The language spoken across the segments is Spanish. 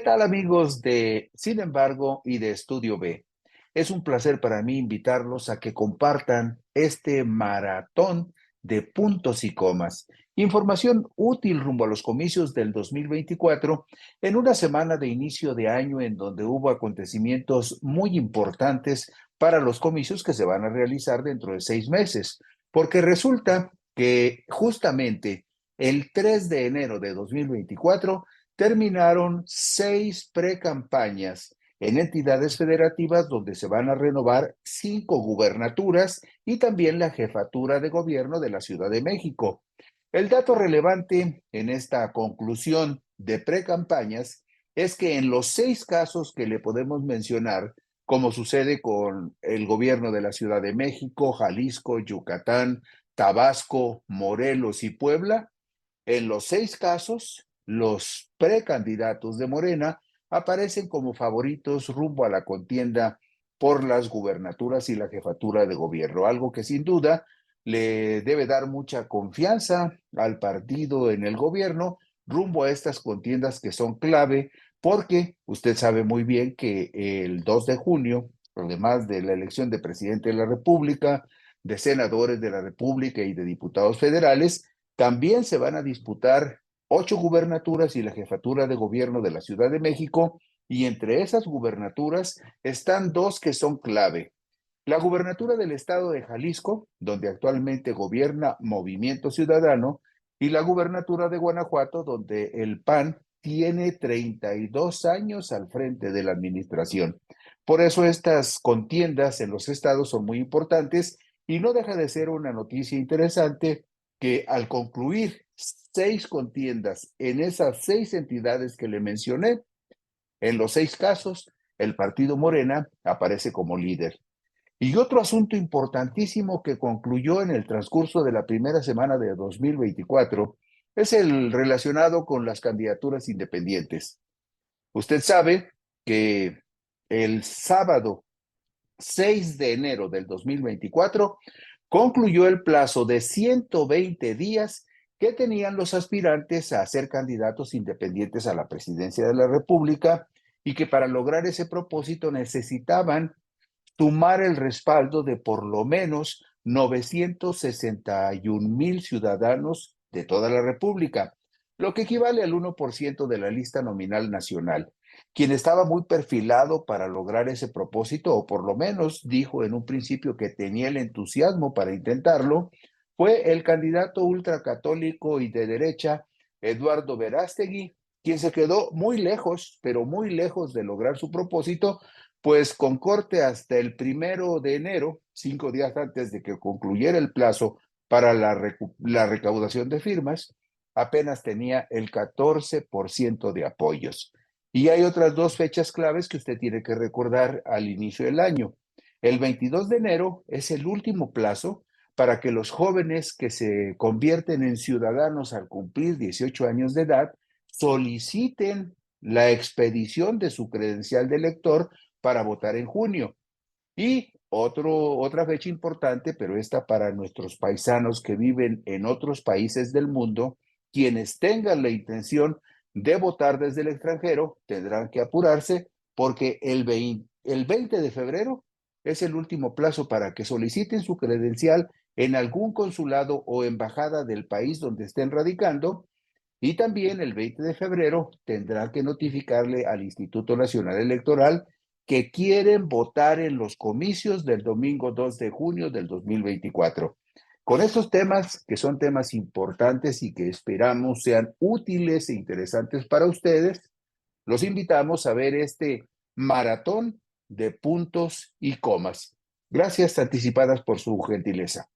tal amigos de Sin embargo y de Estudio B? Es un placer para mí invitarlos a que compartan este maratón de puntos y comas. Información útil rumbo a los comicios del 2024 en una semana de inicio de año en donde hubo acontecimientos muy importantes para los comicios que se van a realizar dentro de 6 meses. Porque resulta que justamente el 3 de enero de 2024 terminaron 6 precampañas en entidades federativas donde se van a renovar 5 gubernaturas y también la jefatura de gobierno de la Ciudad de México. El dato relevante en esta conclusión de precampañas es que en los 6 casos que le podemos mencionar, como sucede con el gobierno de la Ciudad de México, Jalisco, Yucatán, Tabasco, Morelos y Puebla, en los 6 casos, los precandidatos de Morena aparecen como favoritos rumbo a la contienda por las gubernaturas y la jefatura de gobierno, algo que sin duda le debe dar mucha confianza al partido en el gobierno rumbo a estas contiendas que son clave, porque usted sabe muy bien que el 2 de junio, además de la elección de presidente de la República, de senadores de la República y de diputados federales, también se van a disputar 8 gubernaturas y la jefatura de gobierno de la Ciudad de México, y entre esas gubernaturas están 2 que son clave. La gubernatura del estado de Jalisco, donde actualmente gobierna Movimiento Ciudadano, y la gubernatura de Guanajuato, donde el PAN tiene 32 años al frente de la administración. Por eso estas contiendas en los estados son muy importantes y no deja de ser una noticia interesante que al concluir 6 contiendas en esas 6 entidades que le mencioné, en los 6 casos, el partido Morena aparece como líder. Y otro asunto importantísimo que concluyó en el transcurso de la primera semana de 2024 es el relacionado con las candidaturas independientes. Usted sabe que el sábado 6 de enero del 2024 concluyó el plazo de 120 días que tenían los aspirantes a ser candidatos independientes a la presidencia de la República y que para lograr ese propósito necesitaban sumar el respaldo de por lo menos 961,000 ciudadanos de toda la República, lo que equivale al 1% de la lista nominal nacional. Quien estaba muy perfilado para lograr ese propósito, o por lo menos dijo en un principio que tenía el entusiasmo para intentarlo, fue el candidato ultracatólico y de derecha, Eduardo Verástegui, quien se quedó muy lejos, pero muy lejos de lograr su propósito, pues con corte hasta el 1 de enero, 5 días antes de que concluyera el plazo para la recaudación de firmas, apenas tenía el 14% de apoyos. Y hay otras 2 fechas claves que usted tiene que recordar al inicio del año. El 22 de enero es el último plazo para que los jóvenes que se convierten en ciudadanos al cumplir 18 años de edad soliciten la expedición de su credencial de elector para votar en junio. Y otra fecha importante, pero esta para nuestros paisanos que viven en otros países del mundo, quienes tengan la intención de votar desde el extranjero tendrán que apurarse porque el 20 de febrero es el último plazo para que soliciten su credencial en algún consulado o embajada del país donde estén radicando, y también el 20 de febrero tendrá que notificarle al Instituto Nacional Electoral que quieren votar en los comicios del domingo 2 de junio del 2024. Con estos temas, que son temas importantes y que esperamos sean útiles e interesantes para ustedes, los invitamos a ver este maratón de puntos y comas. Gracias anticipadas por su gentileza.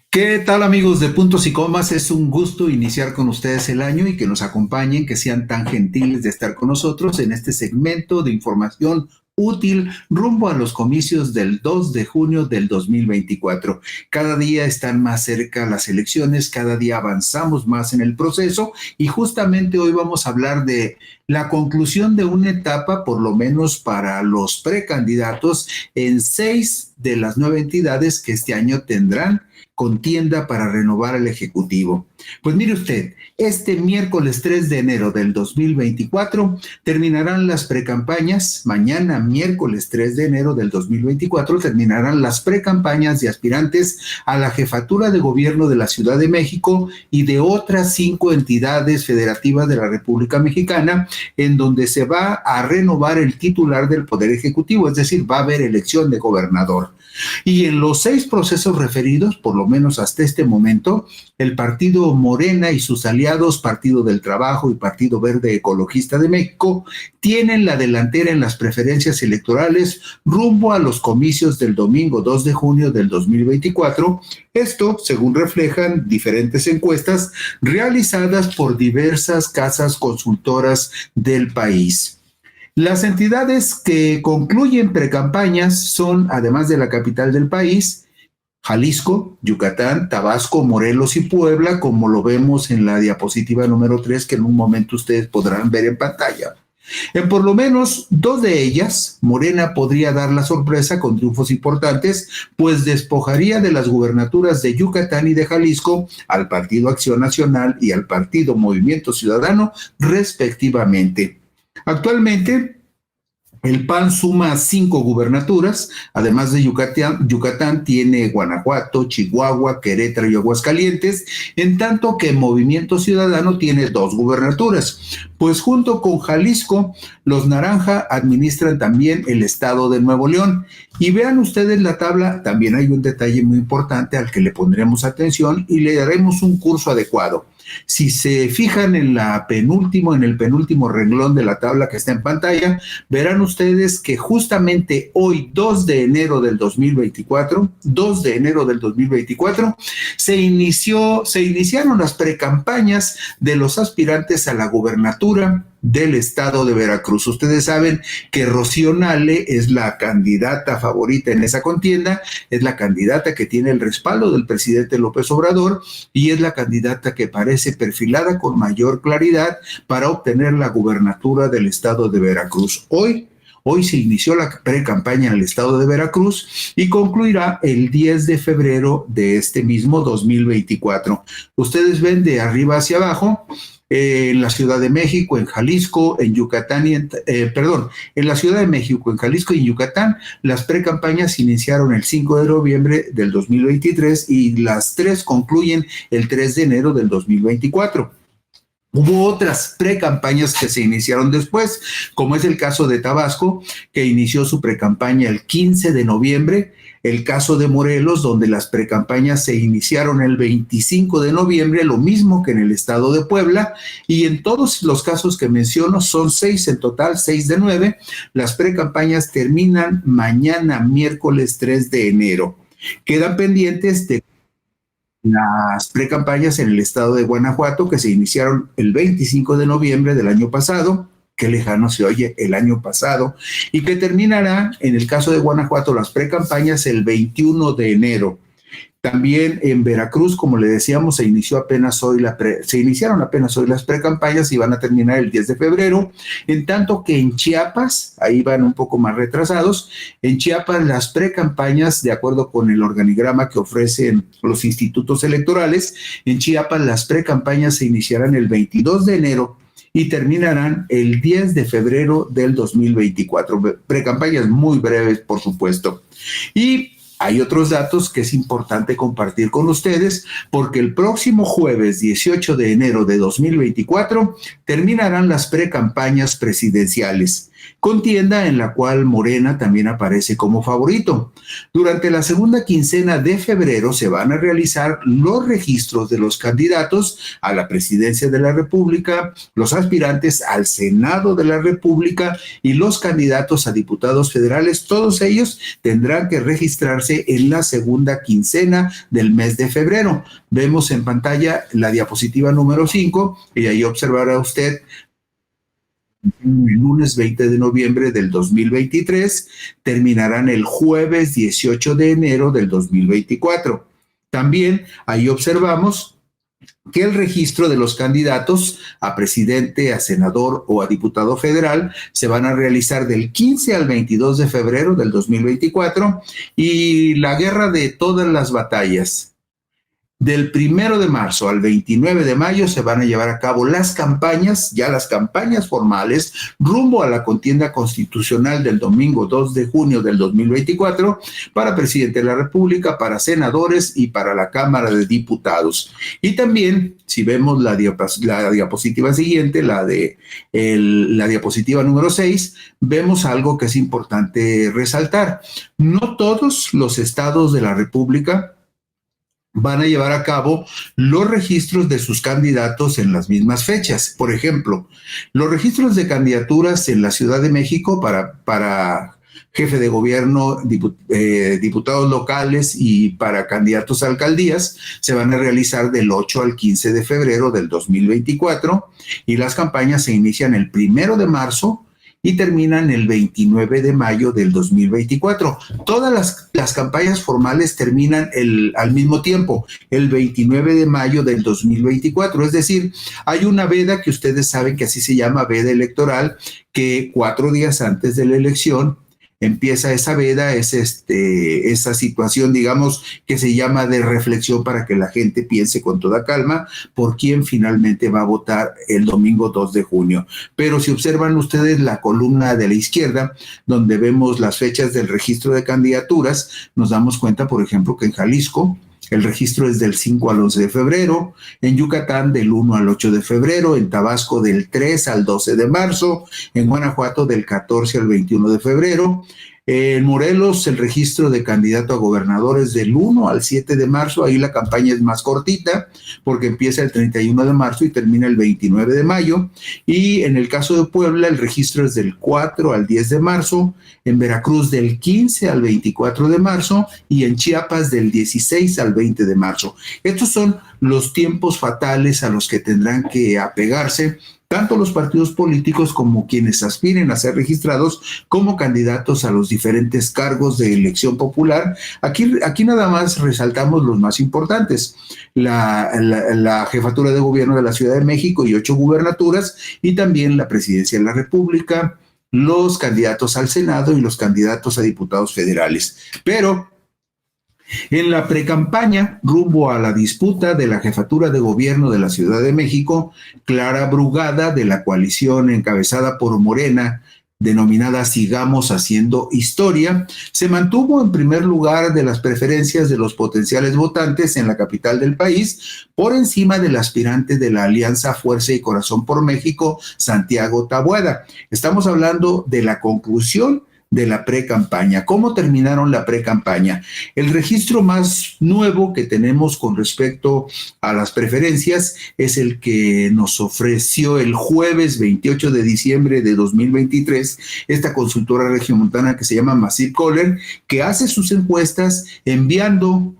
¿Qué tal amigos de Puntos y Comas? Es un gusto iniciar con ustedes el año y que nos acompañen, que sean tan gentiles de estar con nosotros en este segmento de información útil rumbo a los comicios del 2 de junio del 2024. Cada día están más cerca las elecciones, cada día avanzamos más en el proceso y justamente hoy vamos a hablar de la conclusión de una etapa, por lo menos para los precandidatos, en 6 de las 9 entidades que este año tendrán contienda para renovar el Ejecutivo. Pues mire usted, este miércoles 3 de enero del 2024 terminarán las precampañas. Mañana, miércoles 3 de enero del 2024, terminarán las precampañas de aspirantes a la jefatura de gobierno de la Ciudad de México y de otras 5 entidades federativas de la República Mexicana, en donde se va a renovar el titular del Poder Ejecutivo, es decir, va a haber elección de gobernador. Y en los 6 procesos referidos, por lo menos hasta este momento, el partido Morena y sus aliados, Partido del Trabajo y Partido Verde Ecologista de México, tienen la delantera en las preferencias electorales rumbo a los comicios del domingo 2 de junio del 2024. Esto, según reflejan diferentes encuestas realizadas por diversas casas consultoras del país. Las entidades que concluyen precampañas son, además de la capital del país, Jalisco, Yucatán, Tabasco, Morelos y Puebla, como lo vemos en la diapositiva número 3, que en un momento ustedes podrán ver en pantalla. En por lo menos 2 de ellas, Morena podría dar la sorpresa con triunfos importantes, pues despojaría de las gubernaturas de Yucatán y de Jalisco al Partido Acción Nacional y al Partido Movimiento Ciudadano, respectivamente. Actualmente, el PAN suma 5 gubernaturas, además de Yucatán tiene Guanajuato, Chihuahua, Querétaro y Aguascalientes, en tanto que Movimiento Ciudadano tiene 2 gubernaturas. Pues junto con Jalisco, los Naranja administran también el estado de Nuevo León. Y vean ustedes la tabla, también hay un detalle muy importante al que le pondremos atención y le daremos un curso adecuado. Si se fijan en el penúltimo renglón de la tabla que está en pantalla, verán ustedes que justamente hoy, 2 de enero del 2024, se iniciaron las precampañas de los aspirantes a la gubernatura del estado de Veracruz. Ustedes saben que Rocío Nale es la candidata favorita en esa contienda, es la candidata que tiene el respaldo del presidente López Obrador y es la candidata que parece perfilada con mayor claridad para obtener la gubernatura del estado de Veracruz. Hoy se inició la pre-campaña en el estado de Veracruz y concluirá el 10 de febrero de este mismo 2024. Ustedes ven de arriba hacia abajo, en la Ciudad de México, en Jalisco, en Yucatán en la Ciudad de México, en Jalisco y en Yucatán, las precampañas iniciaron el 5 de noviembre del 2023 y las 3 concluyen el 3 de enero del 2024. Hubo otras precampañas que se iniciaron después, como es el caso de Tabasco, que inició su precampaña el 15 de noviembre, el caso de Morelos, donde las precampañas se iniciaron el 25 de noviembre, lo mismo que en el estado de Puebla, y en todos los casos que menciono, son 6 en total, 6 de 9, las precampañas terminan mañana, miércoles 3 de enero. Quedan pendientes de las precampañas en el estado de Guanajuato, que se iniciaron el 25 de noviembre del año pasado, qué lejano se oye, el año pasado, y que terminará, en el caso de Guanajuato, las precampañas el 21 de enero. También en Veracruz, como le decíamos, se iniciaron apenas hoy las precampañas y van a terminar el 10 de febrero, en tanto que en Chiapas, ahí van un poco más retrasados, en Chiapas las precampañas, de acuerdo con el organigrama que ofrecen los institutos electorales, en Chiapas las precampañas se iniciarán el 22 de enero y terminarán el 10 de febrero del 2024. Precampañas muy breves, por supuesto. Y hay otros datos que es importante compartir con ustedes, porque el próximo jueves 18 de enero de 2024 terminarán las precampañas presidenciales, contienda en la cual Morena también aparece como favorito. Durante la segunda quincena de febrero se van a realizar los registros de los candidatos a la presidencia de la República, los aspirantes al Senado de la República y los candidatos a diputados federales. Todos ellos tendrán que registrarse en la segunda quincena del mes de febrero. Vemos en pantalla la diapositiva número 5 y ahí observará usted el lunes 20 de noviembre del 2023, terminarán el jueves 18 de enero del 2024. También ahí observamos que el registro de los candidatos a presidente, a senador o a diputado federal se van a realizar del 15 al 22 de febrero del 2024 y la guerra de todas las batallas. Del 1 de marzo al 29 de mayo se van a llevar a cabo las campañas, ya las campañas formales, rumbo a la contienda constitucional del domingo 2 de junio del 2024 para presidente de la República, para senadores y para la Cámara de Diputados. Y también, si vemos la diapositiva siguiente, la diapositiva número 6, vemos algo que es importante resaltar. No todos los estados de la República van a llevar a cabo los registros de sus candidatos en las mismas fechas. Por ejemplo, los registros de candidaturas en la Ciudad de México para jefe de gobierno, diputados locales y para candidatos a alcaldías se van a realizar del 8 al 15 de febrero del 2024 y las campañas se inician el 1 de marzo y terminan el 29 de mayo del 2024. Todas las campañas formales terminan al mismo tiempo, el 29 de mayo del 2024. Es decir, hay una veda que ustedes saben que así se llama veda electoral, que 4 días antes de la elección empieza esa veda, esa situación, digamos, que se llama de reflexión para que la gente piense con toda calma por quién finalmente va a votar el domingo 2 de junio. Pero si observan ustedes la columna de la izquierda, donde vemos las fechas del registro de candidaturas, nos damos cuenta, por ejemplo, que en Jalisco el registro es del 5 al 11 de febrero, en Yucatán del 1 al 8 de febrero, en Tabasco del 3 al 12 de marzo, en Guanajuato del 14 al 21 de febrero, en Morelos el registro de candidato a gobernadores del 1 al 7 de marzo, ahí la campaña es más cortita porque empieza el 31 de marzo y termina el 29 de mayo, y en el caso de Puebla el registro es del 4 al 10 de marzo, en Veracruz del 15 al 24 de marzo y en Chiapas del 16 al 20 de marzo. Estos son los tiempos fatales a los que tendrán que apegarse tanto los partidos políticos como quienes aspiren a ser registrados como candidatos a los diferentes cargos de elección popular. Aquí nada más resaltamos los más importantes: la jefatura de gobierno de la Ciudad de México y 8 gubernaturas, y también la presidencia de la República, los candidatos al Senado y los candidatos a diputados federales. Pero en la precampaña, rumbo a la disputa de la jefatura de gobierno de la Ciudad de México, Clara Brugada, de la coalición encabezada por Morena, denominada Sigamos Haciendo Historia, se mantuvo en primer lugar de las preferencias de los potenciales votantes en la capital del país, por encima del aspirante de la Alianza Fuerza y Corazón por México, Santiago Tabuada. Estamos hablando de la conclusión de la precampaña. ¿Cómo terminaron la precampaña? El registro más nuevo que tenemos con respecto a las preferencias es el que nos ofreció el jueves 28 de diciembre de 2023 esta consultora regiomontana que se llama Massive Caller, que hace sus encuestas enviando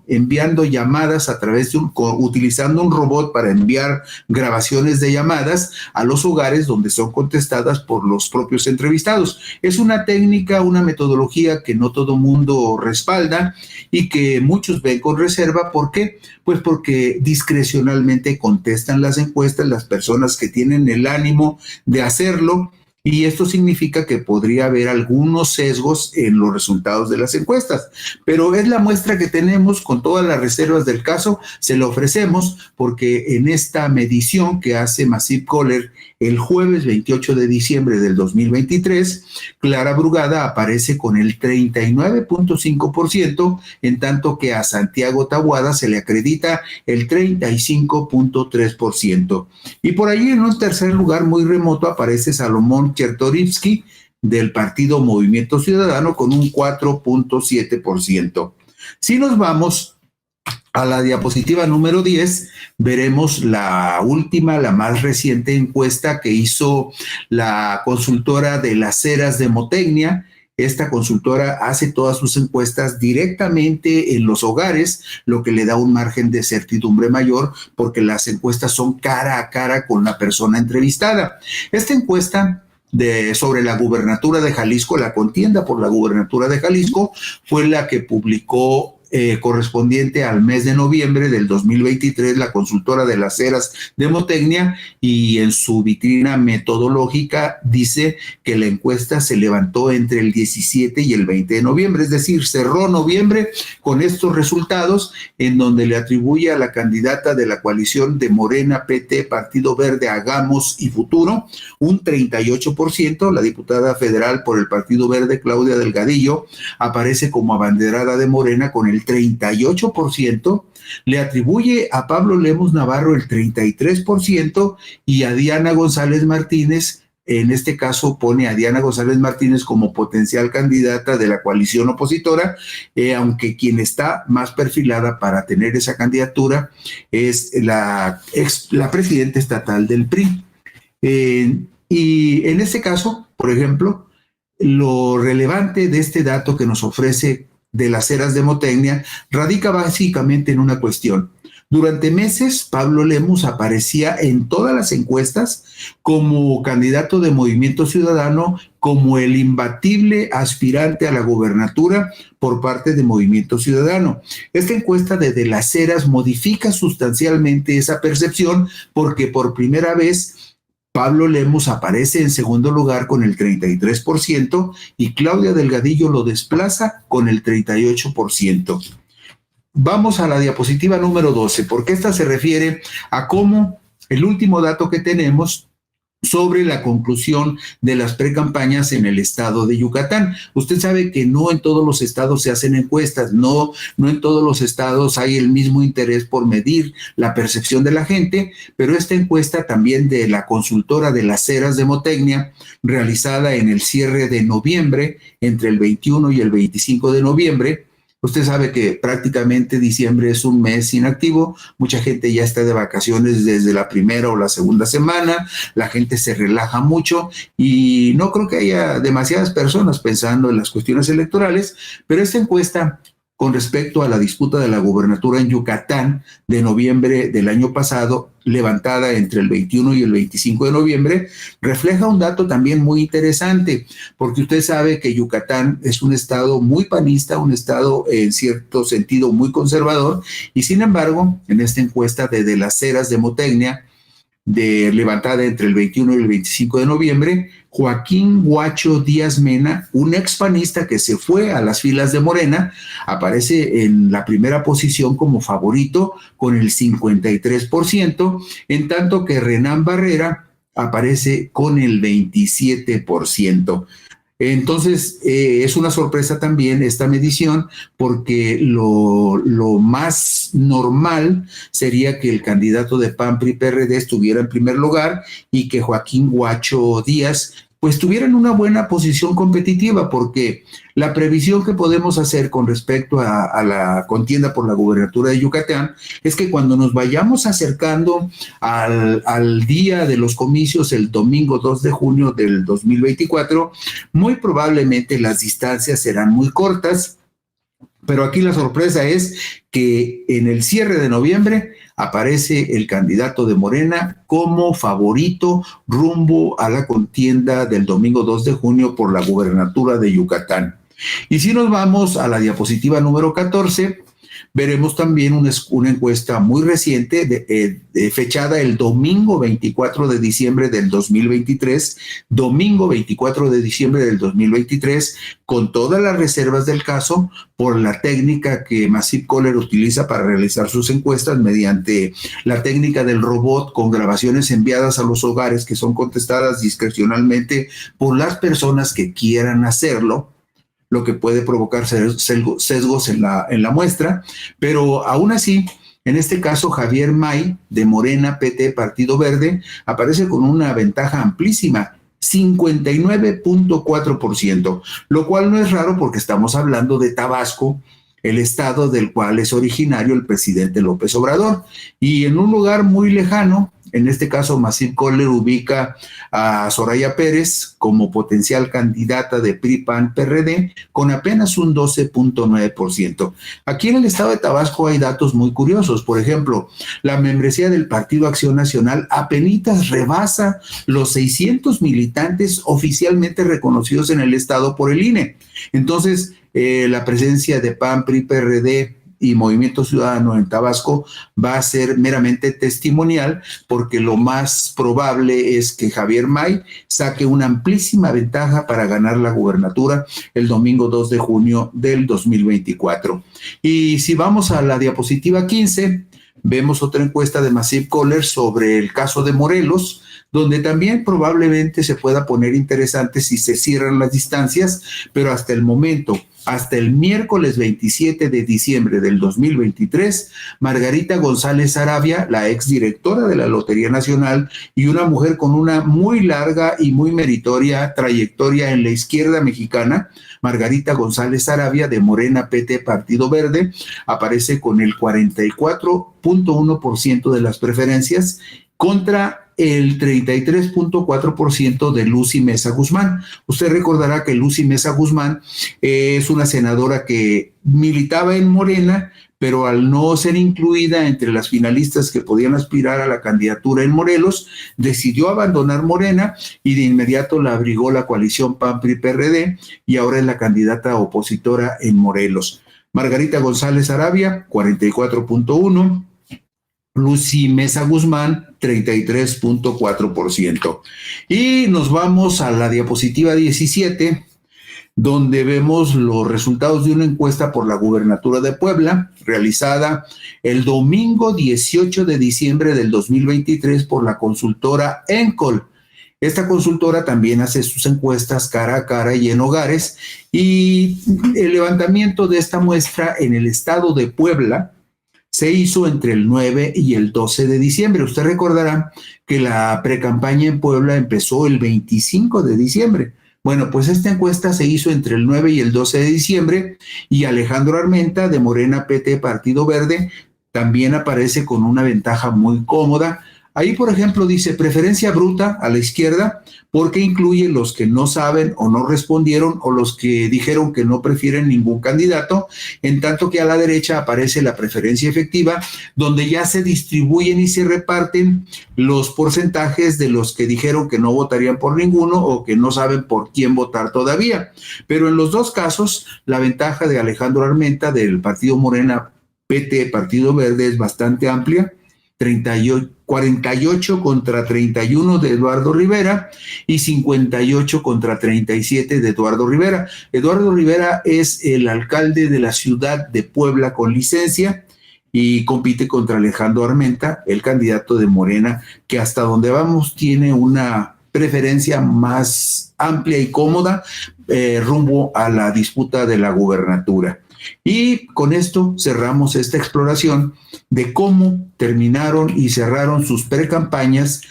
llamadas a través de utilizando un robot para enviar grabaciones de llamadas a los hogares donde son contestadas por los propios entrevistados. Es una técnica, una metodología que no todo mundo respalda y que muchos ven con reserva. ¿Por qué? Pues porque discrecionalmente contestan las encuestas las personas que tienen el ánimo de hacerlo, y esto significa que podría haber algunos sesgos en los resultados de las encuestas, pero es la muestra que tenemos. Con todas las reservas del caso se lo ofrecemos, porque en esta medición que hace Massive Caller el jueves 28 de diciembre del 2023, Clara Brugada aparece con el 39.5%, en tanto que a Santiago Tabuada se le acredita el 35.3%. Y por allí en un tercer lugar muy remoto aparece Salomón Chertorivsky del partido Movimiento Ciudadano con un 4.7%. Si nos vamos a la diapositiva número 10, veremos la última, la más reciente encuesta que hizo la consultora de las Heras de Motecnia. Esta consultora hace todas sus encuestas directamente en los hogares, lo que le da un margen de certidumbre mayor, porque las encuestas son cara a cara con la persona entrevistada. Esta encuesta sobre la gubernatura de Jalisco, la contienda por la gubernatura de Jalisco, fue la que publicó correspondiente al mes de noviembre del 2023, la consultora de las eras de Motecnia, y en su vitrina metodológica dice que la encuesta se levantó entre el 17 y el 20 de noviembre, es decir, cerró noviembre con estos resultados, en donde le atribuye a la candidata de la coalición de Morena, PT, Partido Verde, Hagamos y Futuro un 38%, la diputada federal por el Partido Verde, Claudia Delgadillo, aparece como abanderada de Morena con el 38%, le atribuye a Pablo Lemus Navarro el 33% y a Diana González Martínez, en este caso pone a Diana González Martínez como potencial candidata de la coalición opositora, aunque quien está más perfilada para tener esa candidatura es la presidenta estatal del PRI. Y en este caso, por ejemplo, lo relevante de este dato que nos ofrece de las eras de Motecnia radica básicamente en una cuestión. Durante meses, Pablo Lemus aparecía en todas las encuestas como candidato de Movimiento Ciudadano, como el imbatible aspirante a la gobernatura por parte de Movimiento Ciudadano. Esta encuesta de las eras modifica sustancialmente esa percepción, porque por primera vez Pablo Lemus aparece en segundo lugar con el 33% y Claudia Delgadillo lo desplaza con el 38%. Vamos a la diapositiva número 12, porque esta se refiere a cómo el último dato que tenemos sobre la conclusión de las precampañas en el estado de Yucatán. Usted sabe que no en todos los estados se hacen encuestas, no en todos los estados hay el mismo interés por medir la percepción de la gente, pero esta encuesta también de la consultora de las eras de Motecnia, realizada en el cierre de noviembre, entre el 21 y el 25 de noviembre, usted sabe que prácticamente diciembre es un mes inactivo, mucha gente ya está de vacaciones desde la primera o la segunda semana, la gente se relaja mucho y no creo que haya demasiadas personas pensando en las cuestiones electorales, pero esta encuesta con respecto a la disputa de la gubernatura en Yucatán de noviembre del año pasado, levantada entre el 21 y el 25 de noviembre, refleja un dato también muy interesante, porque usted sabe que Yucatán es un estado muy panista, un estado en cierto sentido muy conservador, y sin embargo, en esta encuesta de las eras de Motecnia, levantada entre el 21 y el 25 de noviembre, Joaquín Guacho Díaz Mena, un expanista que se fue a las filas de Morena, aparece en la primera posición como favorito con el 53%, en tanto que Renán Barrera aparece con el 27%. Entonces, es una sorpresa también esta medición, porque lo más normal sería que el candidato de PAN, PRI, PRD estuviera en primer lugar y que Joaquín Guacho Díaz pues tuvieran una buena posición competitiva, porque la previsión que podemos hacer con respecto a la contienda por la gubernatura de Yucatán es que cuando nos vayamos acercando al día de los comicios, el domingo 2 de junio del 2024, muy probablemente las distancias serán muy cortas, pero aquí la sorpresa es que en el cierre de noviembre aparece el candidato de Morena como favorito rumbo a la contienda del domingo 2 de junio por la gubernatura de Yucatán. Y si nos vamos a la diapositiva número 14, veremos también una encuesta muy reciente, fechada el domingo 24 de diciembre del 2023, domingo 24 de diciembre del 2023, con todas las reservas del caso, por la técnica que Massive Caller utiliza para realizar sus encuestas, mediante la técnica del robot, con grabaciones enviadas a los hogares que son contestadas discrecionalmente por las personas que quieran hacerlo, lo que puede provocar sesgos en la muestra, pero aún así, en este caso, Javier May, de Morena, PT, Partido Verde, aparece con una ventaja amplísima, 59.4%, lo cual no es raro porque estamos hablando de Tabasco, el estado del cual es originario el presidente López Obrador, y en un lugar muy lejano, En este caso, Massive Caller ubica a Soraya Pérez como potencial candidata de PRI-PAN-PRD con apenas un 12.9%. Aquí en el estado de Tabasco hay datos muy curiosos. Por ejemplo, la membresía del Partido Acción Nacional apenitas rebasa los 600 militantes oficialmente reconocidos en el estado por el INE. Entonces, la presencia de PAN, PRI, PRD y Movimiento Ciudadano en Tabasco va a ser meramente testimonial, porque lo más probable es que Javier May saque una amplísima ventaja para ganar la gubernatura el domingo 2 de junio del 2024. Y si vamos a la diapositiva 15, vemos otra encuesta de Massive Caller sobre el caso de Morelos, donde también probablemente se pueda poner interesante si se cierran las distancias, pero hasta el momento, hasta el miércoles 27 de diciembre del 2023, Margarita González Arabia, la exdirectora de la Lotería Nacional y una mujer con una muy larga y muy meritoria trayectoria en la izquierda mexicana, Margarita González Arabia, de Morena PT Partido Verde, aparece con el 44.1% de las preferencias contra el 33.4% de Lucy Mesa Guzmán. Usted recordará que Lucy Mesa Guzmán es una senadora que militaba en Morena, pero al no ser incluida entre las finalistas que podían aspirar a la candidatura en Morelos, decidió abandonar Morena y de inmediato la abrigó la coalición PAN-PRI-PRD y ahora es la candidata opositora en Morelos. Margarita González Arabia, 44.1%. Lucy Mesa Guzmán, 33.4%. Y nos vamos a la diapositiva 17, donde vemos los resultados de una encuesta por la gubernatura de Puebla, realizada el domingo 18 de diciembre del 2023 por la consultora Encol. Esta consultora también hace sus encuestas cara a cara y en hogares, y el levantamiento de esta muestra en el estado de Puebla se hizo entre el 9 y el 12 de diciembre. Usted recordará que la precampaña en Puebla empezó el 25 de diciembre. Bueno, pues esta encuesta se hizo entre el 9 y el 12 de diciembre y Alejandro Armenta, de Morena PT Partido Verde, también aparece con una ventaja muy cómoda. Ahí, por ejemplo, dice preferencia bruta a la izquierda, porque incluye los que no saben o no respondieron o los que dijeron que no prefieren ningún candidato, en tanto que a la derecha aparece la preferencia efectiva, donde ya se distribuyen y se reparten los porcentajes de los que dijeron que no votarían por ninguno o que no saben por quién votar todavía. Pero en los dos casos, la ventaja de Alejandro Armenta del Partido Morena PT Partido Verde es bastante amplia, 48 contra 31 de Eduardo Rivera y 58 contra 37 de Eduardo Rivera. Eduardo Rivera es el alcalde de la ciudad de Puebla con licencia y compite contra Alejandro Armenta, el candidato de Morena, que hasta donde vamos tiene una preferencia más amplia y cómoda rumbo a la disputa de la gubernatura. Y con esto cerramos esta exploración de cómo terminaron y cerraron sus precampañas,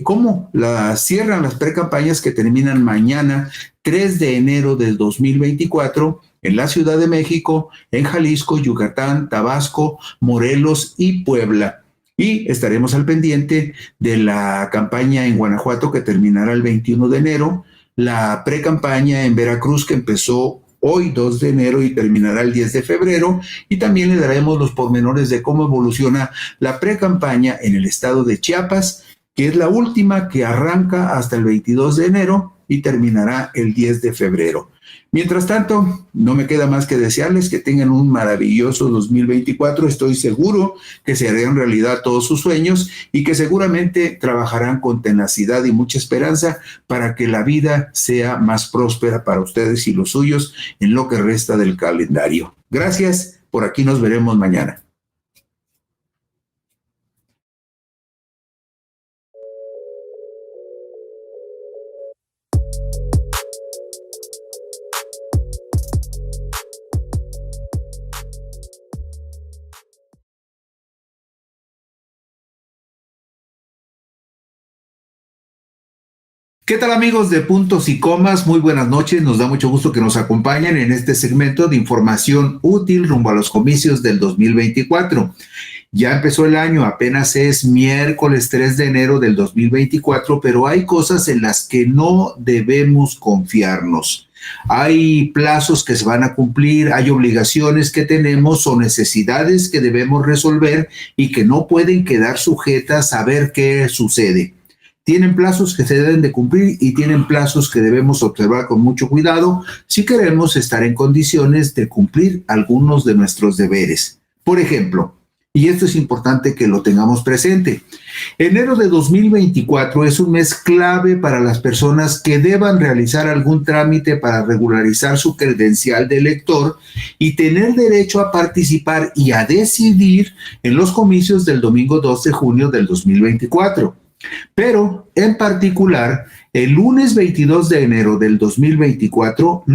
cómo cierran las precampañas que terminan mañana, 3 de enero del 2024, en la Ciudad de México, en Jalisco, Yucatán, Tabasco, Morelos y Puebla. Y estaremos al pendiente de la campaña en Guanajuato, que terminará el 21 de enero, la precampaña en Veracruz, que empezó hoy 2 de enero y terminará el 10 de febrero, y también le daremos los pormenores de cómo evoluciona la precampaña en el estado de Chiapas, que es la última, que arranca hasta el 22 de enero y terminará el 10 de febrero. Mientras tanto, no me queda más que desearles que tengan un maravilloso 2024. Estoy seguro que se harán realidad todos sus sueños y que seguramente trabajarán con tenacidad y mucha esperanza para que la vida sea más próspera para ustedes y los suyos en lo que resta del calendario. Gracias, por aquí nos veremos mañana. ¿Qué tal, amigos de Puntos y Comas? Muy buenas noches. Nos da mucho gusto que nos acompañen en este segmento de información útil rumbo a los comicios del 2024. Ya empezó el año, apenas es miércoles 3 de enero del 2024, pero hay cosas en las que no debemos confiarnos. Hay plazos que se van a cumplir, hay obligaciones que tenemos o necesidades que debemos resolver y que no pueden quedar sujetas a ver qué sucede. Tienen plazos que se deben de cumplir y tienen plazos que debemos observar con mucho cuidado si queremos estar en condiciones de cumplir algunos de nuestros deberes. Por ejemplo, y esto es importante que lo tengamos presente, enero de 2024 es un mes clave para las personas que deban realizar algún trámite para regularizar su credencial de elector y tener derecho a participar y a decidir en los comicios del domingo 2 de junio del 2024. Pero, en particular, el lunes 22 de enero del 2024,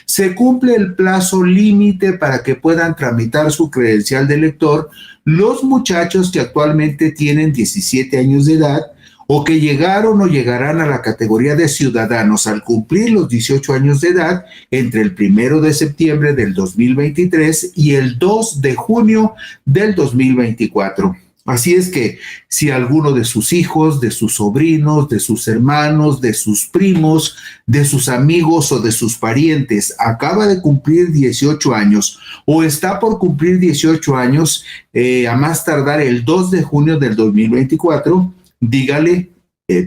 se cumple el plazo límite para que puedan tramitar su credencial de elector los muchachos que actualmente tienen 17 años de edad o que llegaron o llegarán a la categoría de ciudadanos al cumplir los 18 años de edad entre el 1 de septiembre del 2023 y el 2 de junio del 2024. Así es que si alguno de sus hijos, de sus sobrinos, de sus hermanos, de sus primos, de sus amigos o de sus parientes acaba de cumplir 18 años o está por cumplir 18 años, a más tardar el 2 de junio del 2024, dígale,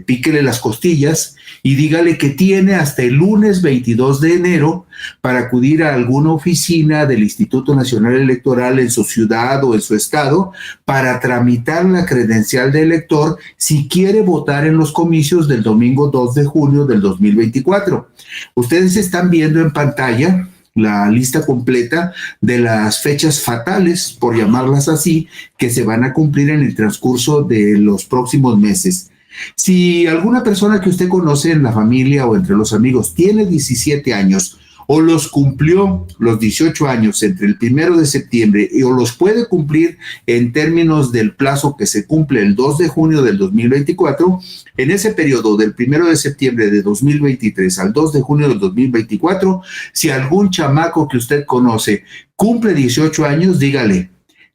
píquele las costillas y dígale que tiene hasta el lunes 22 de enero para acudir a alguna oficina del Instituto Nacional Electoral en su ciudad o en su estado para tramitar la credencial de elector si quiere votar en los comicios del domingo 2 de junio del 2024. Ustedes están viendo en pantalla la lista completa de las fechas fatales, por llamarlas así, que se van a cumplir en el transcurso de los próximos meses. Si alguna persona que usted conoce en la familia o entre los amigos tiene 17 años o los cumplió los 18 años entre el 1 de septiembre o los puede cumplir en términos del plazo que se cumple el 2 de junio del 2024, en ese periodo del 1 de septiembre de 2023 al 2 de junio del 2024, si algún chamaco que usted conoce cumple 18 años, dígale: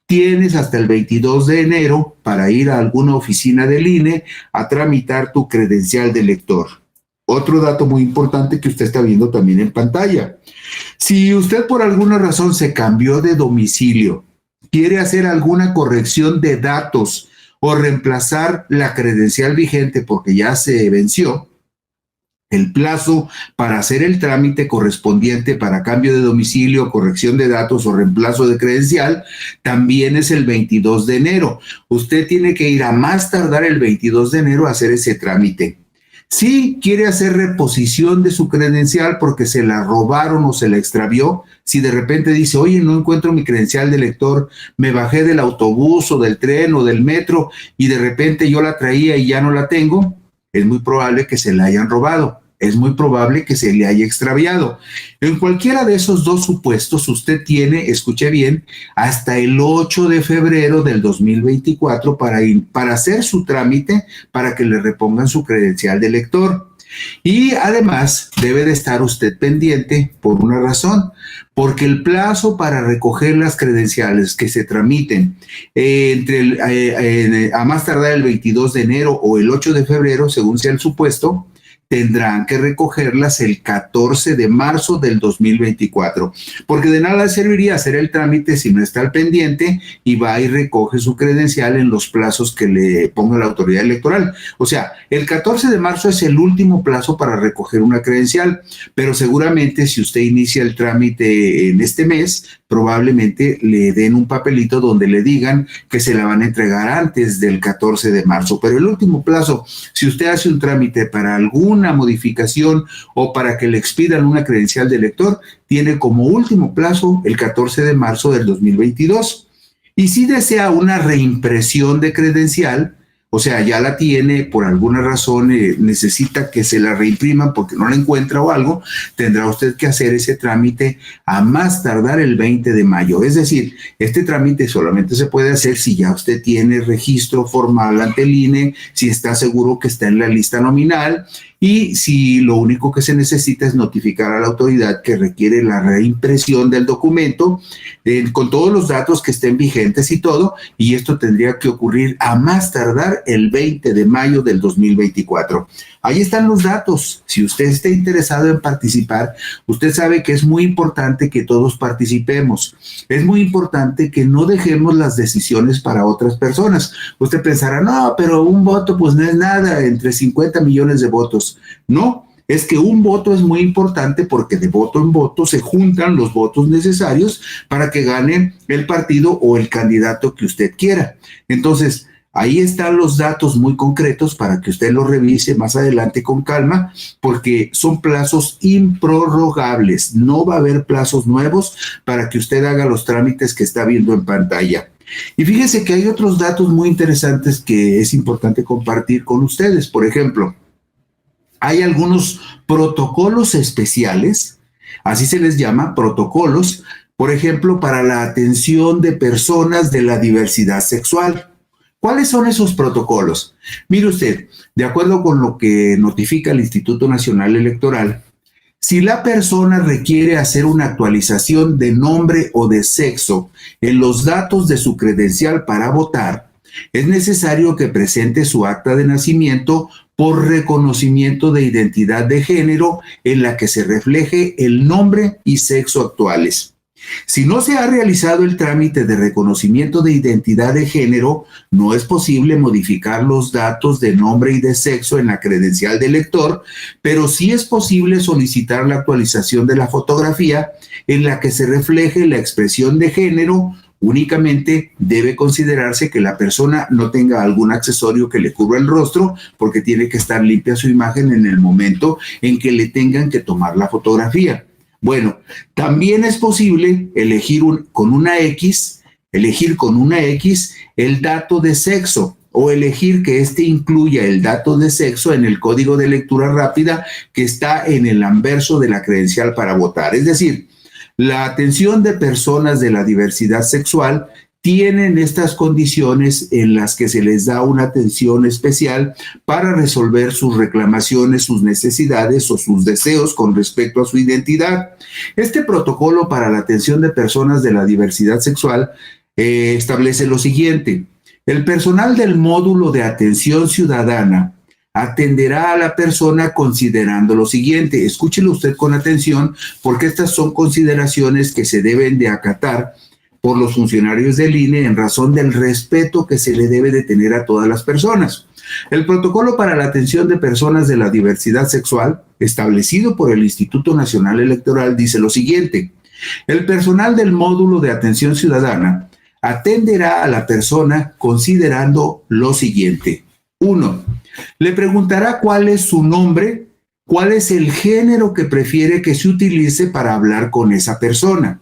tienes hasta el 22 de enero para ir a alguna oficina del INE a tramitar tu credencial de elector. Otro dato muy importante que usted está viendo también en pantalla. Si usted por alguna razón se cambió de domicilio, quiere hacer alguna corrección de datos o reemplazar la credencial vigente porque ya se venció, el plazo para hacer el trámite correspondiente para cambio de domicilio, corrección de datos o reemplazo de credencial también es el 22 de enero. Usted tiene que ir a más tardar el 22 de enero a hacer ese trámite. Si quiere hacer reposición de su credencial porque se la robaron o se la extravió, si de repente dice: oye, no encuentro mi credencial de lector, me bajé del autobús o del tren o del metro y de repente yo la traía y ya no la tengo, es muy probable que se la hayan robado, es muy probable que se le haya extraviado. En cualquiera de esos dos supuestos, usted tiene, escuche bien, hasta el 8 de febrero del 2024 para hacer su trámite para que le repongan su credencial de lector. Y además debe de estar usted pendiente por una razón, porque el plazo para recoger las credenciales que se tramiten a más tardar el 22 de enero o el 8 de febrero, según sea el supuesto, tendrán que recogerlas el 14 de marzo del 2024, porque de nada serviría hacer el trámite si no está al pendiente y va y recoge su credencial en los plazos que le ponga la autoridad electoral. O sea, el 14 de marzo es el último plazo para recoger una credencial, pero seguramente si usted inicia el trámite en este mes, probablemente le den un papelito donde le digan que se la van a entregar antes del 14 de marzo. Pero el último plazo, si usted hace un trámite para alguna modificación o para que le expidan una credencial de elector, tiene como último plazo el 14 de marzo del 2022. Y si desea una reimpresión de credencial, o sea, ya la tiene, por alguna razón necesita que se la reimpriman porque no la encuentra o algo, tendrá usted que hacer ese trámite a más tardar el 20 de mayo. Es decir, este trámite solamente se puede hacer si ya usted tiene registro formal ante el INE, si está seguro que está en la lista nominal y si lo único que se necesita es notificar a la autoridad que requiere la reimpresión del documento con todos los datos que estén vigentes y todo, y esto tendría que ocurrir a más tardar el 20 de mayo del 2024. Ahí están los datos. Si usted está interesado en participar, usted sabe que es muy importante que todos participemos. Es muy importante que no dejemos las decisiones para otras personas. Usted pensará, no, pero un voto pues no es nada, entre 50 millones de votos. No, es que un voto es muy importante porque de voto en voto se juntan los votos necesarios para que gane el partido o el candidato que usted quiera. Entonces, ahí están los datos muy concretos para que usted los revise más adelante con calma, porque son plazos improrrogables. No va a haber plazos nuevos para que usted haga los trámites que está viendo en pantalla. Y fíjese que hay otros datos muy interesantes que es importante compartir con ustedes. Por ejemplo, hay algunos protocolos especiales, así se les llama, protocolos, por ejemplo, para la atención de personas de la diversidad sexual. ¿Cuáles son esos protocolos? Mire usted, de acuerdo con lo que notifica el Instituto Nacional Electoral, si la persona requiere hacer una actualización de nombre o de sexo en los datos de su credencial para votar, es necesario que presente su acta de nacimiento por reconocimiento de identidad de género en la que se refleje el nombre y sexo actuales. Si no se ha realizado el trámite de reconocimiento de identidad de género, no es posible modificar los datos de nombre y de sexo en la credencial del elector, pero sí es posible solicitar la actualización de la fotografía en la que se refleje la expresión de género. Únicamente debe considerarse que la persona no tenga algún accesorio que le cubra el rostro, porque tiene que estar limpia su imagen en el momento en que le tengan que tomar la fotografía. Bueno, también es posible elegir con una X el dato de sexo, o elegir que éste incluya el dato de sexo en el código de lectura rápida que está en el anverso de la credencial para votar. Es decir, la atención de personas de la diversidad sexual tienen estas condiciones en las que se les da una atención especial para resolver sus reclamaciones, sus necesidades o sus deseos con respecto a su identidad. Este protocolo para la atención de personas de la diversidad sexual establece lo siguiente: el personal del módulo de atención ciudadana atenderá a la persona considerando lo siguiente. Escúchelo usted con atención, porque estas son consideraciones que se deben de acatar por los funcionarios del INE en razón del respeto que se le debe de tener a todas las personas. El protocolo para la atención de personas de la diversidad sexual, establecido por el Instituto Nacional Electoral, dice lo siguiente: el personal del módulo de atención ciudadana atenderá a la persona considerando lo siguiente. 1. Le preguntará cuál es su nombre, cuál es el género que prefiere que se utilice para hablar con esa persona.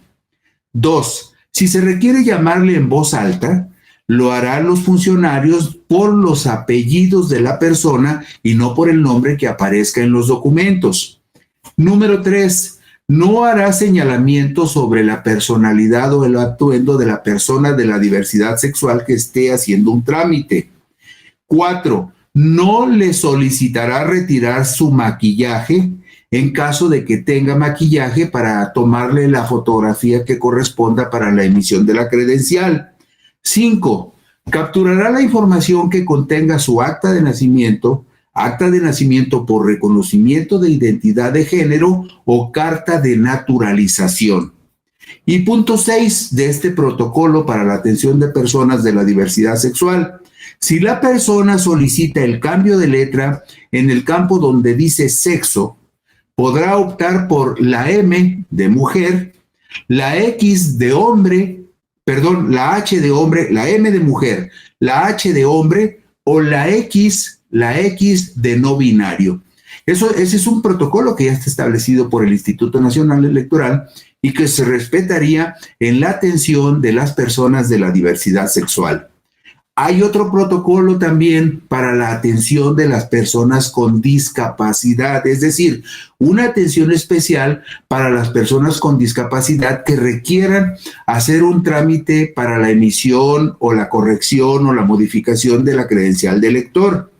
2. Si se requiere llamarle en voz alta, lo harán los funcionarios por los apellidos de la persona y no por el nombre que aparezca en los documentos. Número 3. No hará señalamiento sobre la personalidad o el atuendo de la persona de la diversidad sexual que esté haciendo un trámite. 4. No le solicitará retirar su maquillaje en caso de que tenga maquillaje para tomarle la fotografía que corresponda para la emisión de la credencial. 5. Capturará la información que contenga su acta de nacimiento por reconocimiento de identidad de género o carta de naturalización. Y punto 6 de este protocolo para la atención de personas de la diversidad sexual: si la persona solicita el cambio de letra en el campo donde dice sexo, podrá optar por la M de mujer, la X de hombre, la H de hombre, la M de mujer, la H de hombre o la X de no binario. Ese es un protocolo que ya está establecido por el Instituto Nacional Electoral y que se respetaría en la atención de las personas de la diversidad sexual. Hay otro protocolo también para la atención de las personas con discapacidad, es decir, una atención especial para las personas con discapacidad que requieran hacer un trámite para la emisión o la corrección o la modificación de la credencial de elector.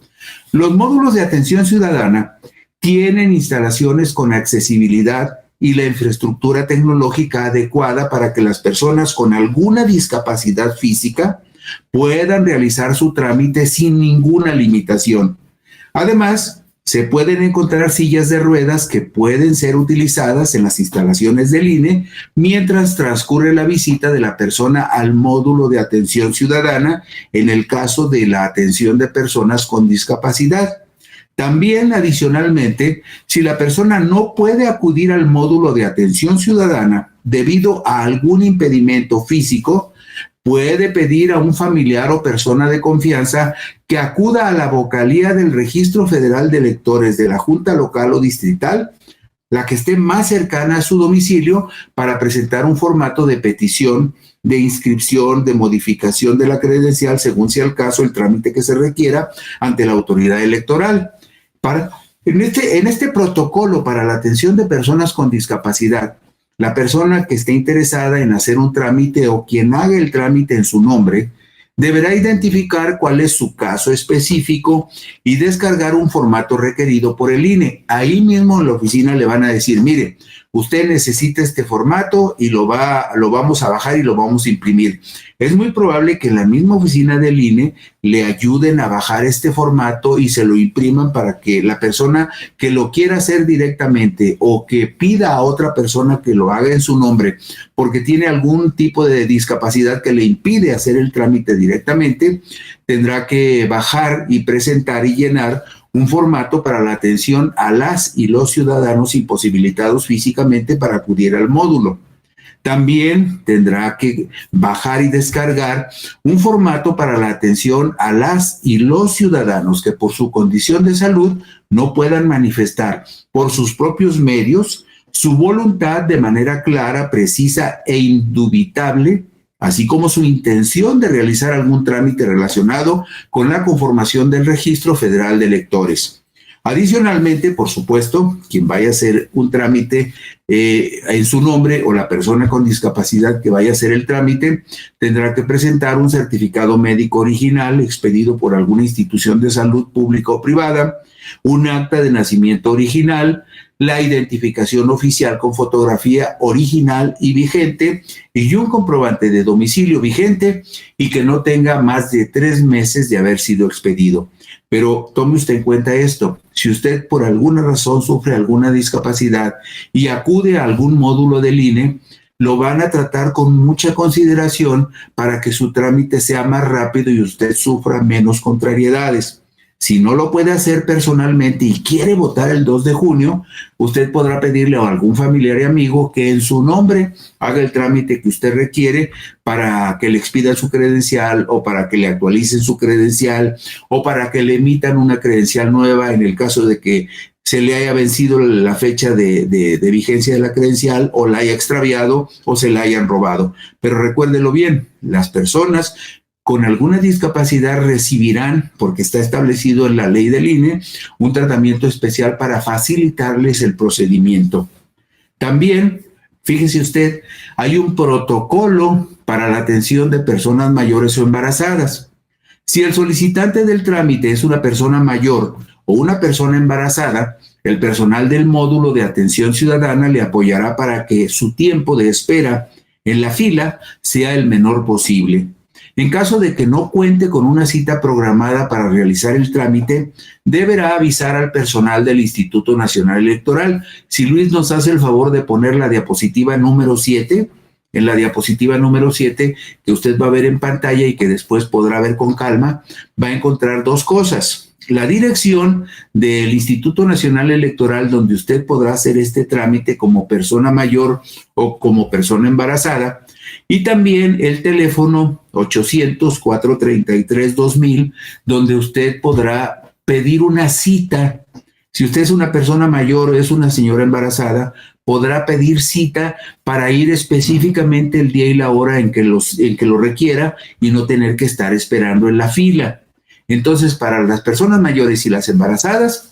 Los módulos de atención ciudadana tienen instalaciones con accesibilidad y la infraestructura tecnológica adecuada para que las personas con alguna discapacidad física puedan realizar su trámite sin ninguna limitación. Además, se pueden encontrar sillas de ruedas que pueden ser utilizadas en las instalaciones del INE mientras transcurre la visita de la persona al módulo de atención ciudadana en el caso de la atención de personas con discapacidad. También, adicionalmente, si la persona no puede acudir al módulo de atención ciudadana debido a algún impedimento físico, puede pedir a un familiar o persona de confianza que acuda a la vocalía del Registro Federal de Electores de la Junta Local o Distrital, la que esté más cercana a su domicilio, para presentar un formato de petición, de inscripción, de modificación de la credencial, según sea el caso, el trámite que se requiera ante la autoridad electoral. En este protocolo para la atención de personas con discapacidad, la persona que esté interesada en hacer un trámite o quien haga el trámite en su nombre deberá identificar cuál es su caso específico y descargar un formato requerido por el INE. Ahí mismo en la oficina le van a decir, mire, usted necesita este formato y lo vamos a bajar y lo vamos a imprimir. Es muy probable que en la misma oficina del INE le ayuden a bajar este formato y se lo impriman para que la persona que lo quiera hacer directamente o que pida a otra persona que lo haga en su nombre porque tiene algún tipo de discapacidad que le impide hacer el trámite directamente, tendrá que bajar y presentar y llenar un formato para la atención a las y los ciudadanos imposibilitados físicamente para acudir al módulo. También tendrá que bajar y descargar un formato para la atención a las y los ciudadanos que por su condición de salud no puedan manifestar por sus propios medios su voluntad de manera clara, precisa e indubitable, así como su intención de realizar algún trámite relacionado con la conformación del Registro Federal de Electores. Adicionalmente, por supuesto, quien vaya a hacer un trámite en su nombre o la persona con discapacidad que vaya a hacer el trámite tendrá que presentar un certificado médico original expedido por alguna institución de salud pública o privada, un acta de nacimiento original, la identificación oficial con fotografía original y vigente y un comprobante de domicilio vigente y que no tenga más de 3 meses de haber sido expedido. Pero tome usted en cuenta esto, si usted por alguna razón sufre alguna discapacidad y acude a algún módulo del INE, lo van a tratar con mucha consideración para que su trámite sea más rápido y usted sufra menos contrariedades. Si no lo puede hacer personalmente y quiere votar el 2 de junio, usted podrá pedirle a algún familiar y amigo que en su nombre haga el trámite que usted requiere para que le expidan su credencial o para que le actualicen su credencial o para que le emitan una credencial nueva en el caso de que se le haya vencido la fecha de vigencia de la credencial o la haya extraviado o se la hayan robado. Pero recuérdelo bien, las personas con alguna discapacidad recibirán, porque está establecido en la ley del INE, un tratamiento especial para facilitarles el procedimiento. También, fíjese usted, hay un protocolo para la atención de personas mayores o embarazadas. Si el solicitante del trámite es una persona mayor o una persona embarazada, el personal del módulo de atención ciudadana le apoyará para que su tiempo de espera en la fila sea el menor posible. En caso de que no cuente con una cita programada para realizar el trámite, deberá avisar al personal del Instituto Nacional Electoral. Si Luis nos hace el favor de poner la diapositiva número 7, en la diapositiva número 7, que usted va a ver en pantalla y que después podrá ver con calma, va a encontrar 2 cosas. La dirección del Instituto Nacional Electoral donde usted podrá hacer este trámite como persona mayor o como persona embarazada, y también el teléfono 800-433-2000, donde usted podrá pedir una cita. Si usted es una persona mayor o es una señora embarazada, podrá pedir cita para ir específicamente el día y la hora en que lo requiera y no tener que estar esperando en la fila. Entonces, para las personas mayores y las embarazadas,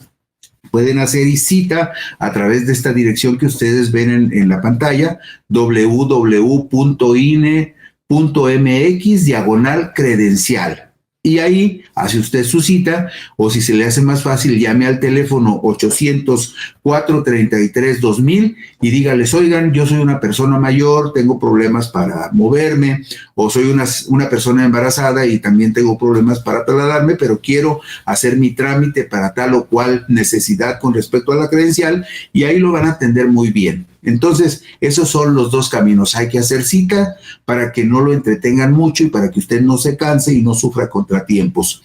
pueden hacer cita a través de esta dirección que ustedes ven en la pantalla, www.ine.mx/credencial. Y ahí hace usted su cita, o si se le hace más fácil, llame al teléfono 800-433-2000 y dígales, oigan, yo soy una persona mayor, tengo problemas para moverme, o soy una persona embarazada y también tengo problemas para trasladarme, pero quiero hacer mi trámite para tal o cual necesidad con respecto a la credencial, y ahí lo van a atender muy bien. Entonces, esos son los dos caminos. Hay que hacer cita para que no lo entretengan mucho y para que usted no se canse y no sufra contratiempos.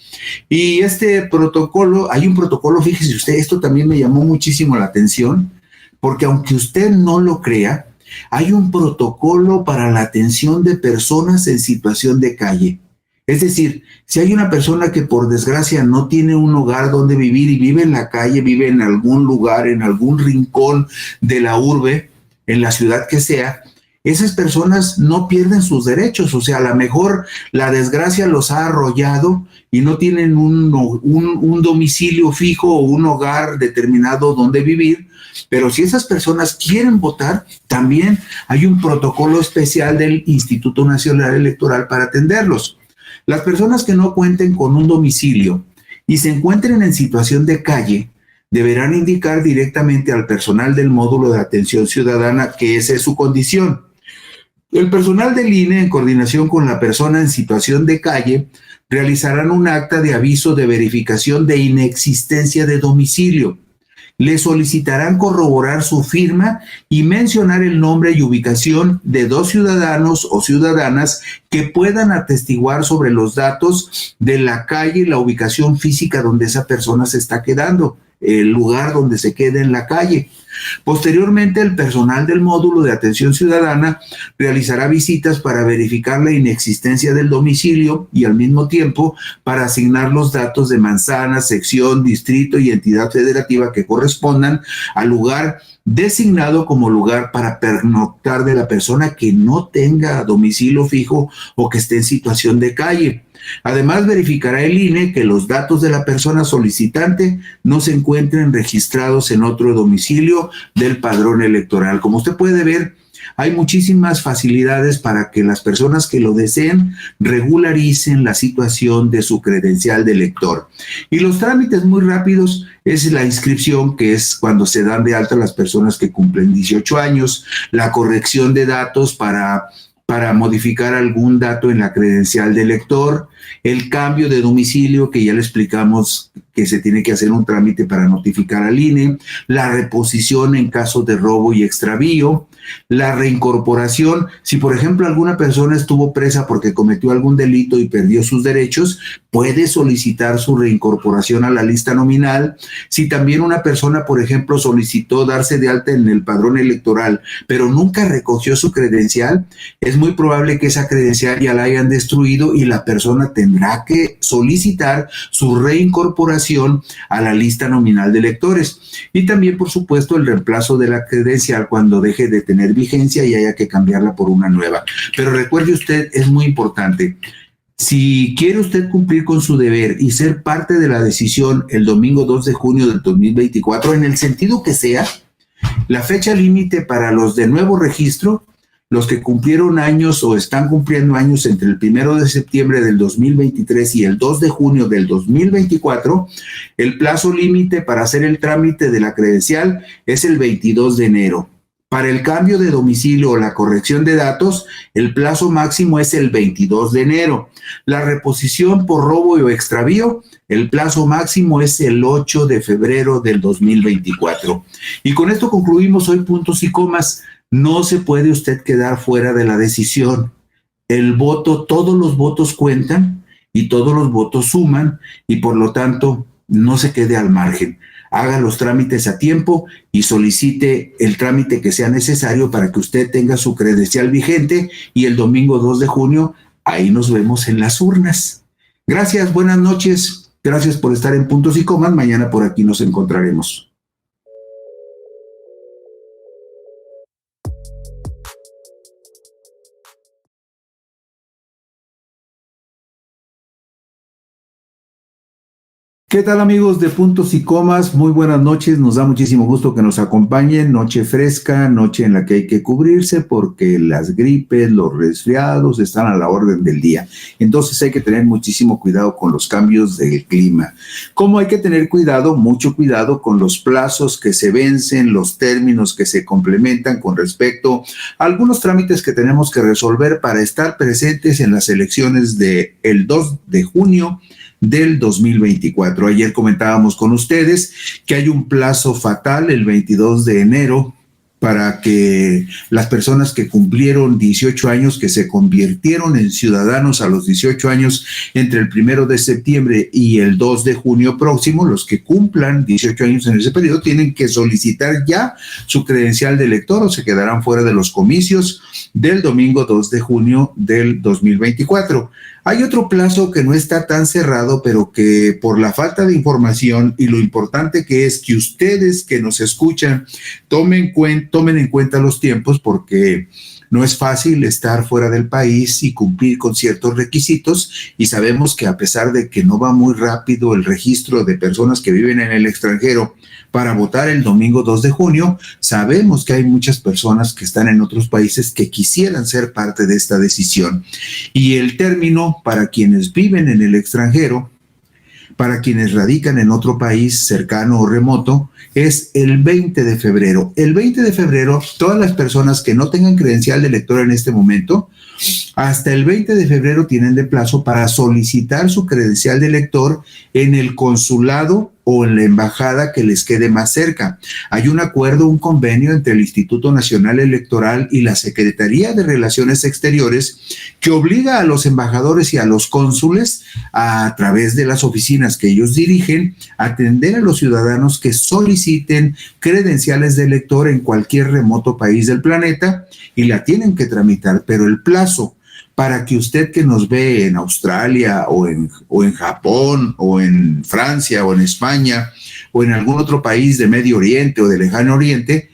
Y este protocolo, hay un protocolo, fíjese usted, esto también me llamó muchísimo la atención, porque aunque usted no lo crea, hay un protocolo para la atención de personas en situación de calle. Es decir, si hay una persona que por desgracia no tiene un hogar donde vivir y vive en la calle, vive en algún lugar, en algún rincón de la urbe, en la ciudad que sea, esas personas no pierden sus derechos. O sea, a lo mejor la desgracia los ha arrollado y no tienen un domicilio fijo o un hogar determinado donde vivir, pero si esas personas quieren votar, también hay un protocolo especial del Instituto Nacional Electoral para atenderlos. Las personas que no cuenten con un domicilio y se encuentren en situación de calle, deberán indicar directamente al personal del módulo de atención ciudadana que esa es su condición. El personal del INE, en coordinación con la persona en situación de calle, realizarán un acta de aviso de verificación de inexistencia de domicilio. Le solicitarán corroborar su firma y mencionar el nombre y ubicación de dos ciudadanos o ciudadanas que puedan atestiguar sobre los datos de la calle y la ubicación física donde esa persona se está quedando, el lugar donde se queda en la calle. Posteriormente, el personal del módulo de atención ciudadana realizará visitas para verificar la inexistencia del domicilio y al mismo tiempo para asignar los datos de manzana, sección, distrito y entidad federativa que correspondan al lugar designado como lugar para pernoctar de la persona que no tenga domicilio fijo o que esté en situación de calle. Además, verificará el INE que los datos de la persona solicitante no se encuentren registrados en otro domicilio del padrón electoral. Como usted puede ver, hay muchísimas facilidades para que las personas que lo deseen regularicen la situación de su credencial de elector. Y los trámites muy rápidos es la inscripción, que es cuando se dan de alta las personas que cumplen 18 años, la corrección de datos para modificar algún dato en la credencial de elector, el cambio de domicilio, que ya le explicamos que se tiene que hacer un trámite para notificar al INE, la reposición en caso de robo y extravío, la reincorporación, si por ejemplo alguna persona estuvo presa porque cometió algún delito y perdió sus derechos, puede solicitar su reincorporación a la lista nominal. Si también una persona, por ejemplo, solicitó darse de alta en el padrón electoral, pero nunca recogió su credencial, es muy probable que esa credencial ya la hayan destruido y la persona tendrá que solicitar su reincorporación a la lista nominal de electores. Y también, por supuesto, el reemplazo de la credencial cuando deje de tener vigencia y haya que cambiarla por una nueva. Pero recuerde usted, es muy importante, si quiere usted cumplir con su deber y ser parte de la decisión el domingo 2 de junio del 2024, en el sentido que sea, la fecha límite para los de nuevo registro, los que cumplieron años o están cumpliendo años entre el 1 de septiembre del 2023 y el 2 de junio del 2024, el plazo límite para hacer el trámite de la credencial es el 22 de enero. Para el cambio de domicilio o la corrección de datos, el plazo máximo es el 22 de enero. La reposición por robo o extravío, el plazo máximo es el 8 de febrero del 2024. Y con esto concluimos hoy puntos y comas. No se puede usted quedar fuera de la decisión. El voto, todos los votos cuentan y todos los votos suman y por lo tanto no se quede al margen. Haga los trámites a tiempo y solicite el trámite que sea necesario para que usted tenga su credencial vigente y el domingo 2 de junio ahí nos vemos en las urnas. Gracias, buenas noches. Gracias por estar en Puntos y Comas. Mañana por aquí nos encontraremos. ¿Qué tal, amigos de Puntos y Comas? Muy buenas noches, nos da muchísimo gusto que nos acompañen. Noche fresca, noche en la que hay que cubrirse porque las gripes, los resfriados están a la orden del día. Entonces hay que tener muchísimo cuidado con los cambios del clima. ¿Cómo hay que tener cuidado? Mucho cuidado con los plazos que se vencen, los términos que se complementan con respecto a algunos trámites que tenemos que resolver para estar presentes en las elecciones del 2 de junio del 2024. Ayer comentábamos con ustedes que hay un plazo fatal el 22 de enero para que las personas que cumplieron 18 años, que se convirtieron en ciudadanos a los 18 años entre el 1 de septiembre y el 2 de junio próximo, los que cumplan 18 años en ese periodo tienen que solicitar ya su credencial de elector o se quedarán fuera de los comicios del domingo 2 de junio del 2024. Hay otro plazo que no está tan cerrado, pero que por la falta de información y lo importante que es que ustedes que nos escuchan tomen en cuenta los tiempos, porque no es fácil estar fuera del país y cumplir con ciertos requisitos, y sabemos que a pesar de que no va muy rápido el registro de personas que viven en el extranjero para votar el domingo 2 de junio, sabemos que hay muchas personas que están en otros países que quisieran ser parte de esta decisión. Y el término para quienes viven en el extranjero, para quienes radican en otro país cercano o remoto, es el 20 de febrero. El 20 de febrero, todas las personas que no tengan credencial de elector en este momento, hasta el 20 de febrero tienen de plazo para solicitar su credencial de elector en el consulado o en la embajada que les quede más cerca. Hay un acuerdo, un convenio entre el Instituto Nacional Electoral y la Secretaría de Relaciones Exteriores que obliga a los embajadores y a los cónsules, a través de las oficinas que ellos dirigen, a atender a los ciudadanos que soliciten credenciales de elector en cualquier remoto país del planeta, y la tienen que tramitar, pero el plazo para que usted que nos ve en Australia o en Japón o en Francia o en España o en algún otro país de Medio Oriente o de Lejano Oriente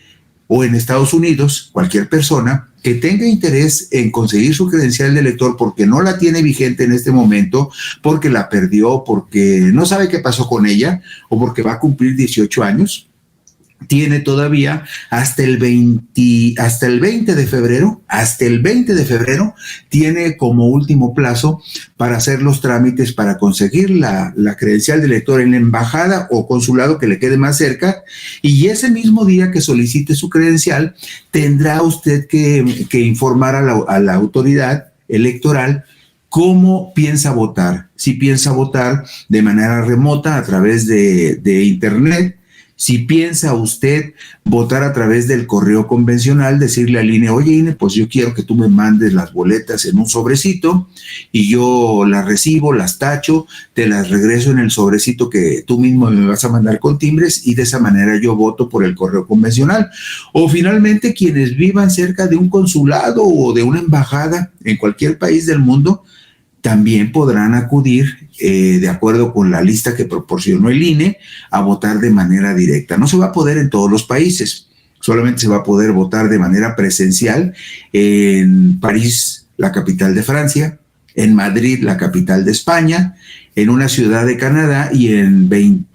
o en Estados Unidos, cualquier persona que tenga interés en conseguir su credencial de elector porque no la tiene vigente en este momento, porque la perdió, porque no sabe qué pasó con ella o porque va a cumplir 18 años, tiene todavía hasta el 20 de febrero, tiene como último plazo para hacer los trámites para conseguir la credencial de elector en la embajada o consulado que le quede más cerca, y ese mismo día que solicite su credencial tendrá usted que informar a la autoridad electoral cómo piensa votar, si piensa votar de manera remota a través de internet. Si piensa usted votar a través del correo convencional, decirle al INE, oye INE, pues yo quiero que tú me mandes las boletas en un sobrecito y yo las recibo, las tacho, te las regreso en el sobrecito que tú mismo me vas a mandar con timbres, y de esa manera yo voto por el correo convencional. O finalmente, quienes vivan cerca de un consulado o de una embajada en cualquier país del mundo, también podrán acudir, de acuerdo con la lista que proporcionó el INE, a votar de manera directa. No se va a poder en todos los países, solamente se va a poder votar de manera presencial en París, la capital de Francia, en Madrid, la capital de España, en una ciudad de Canadá y en 20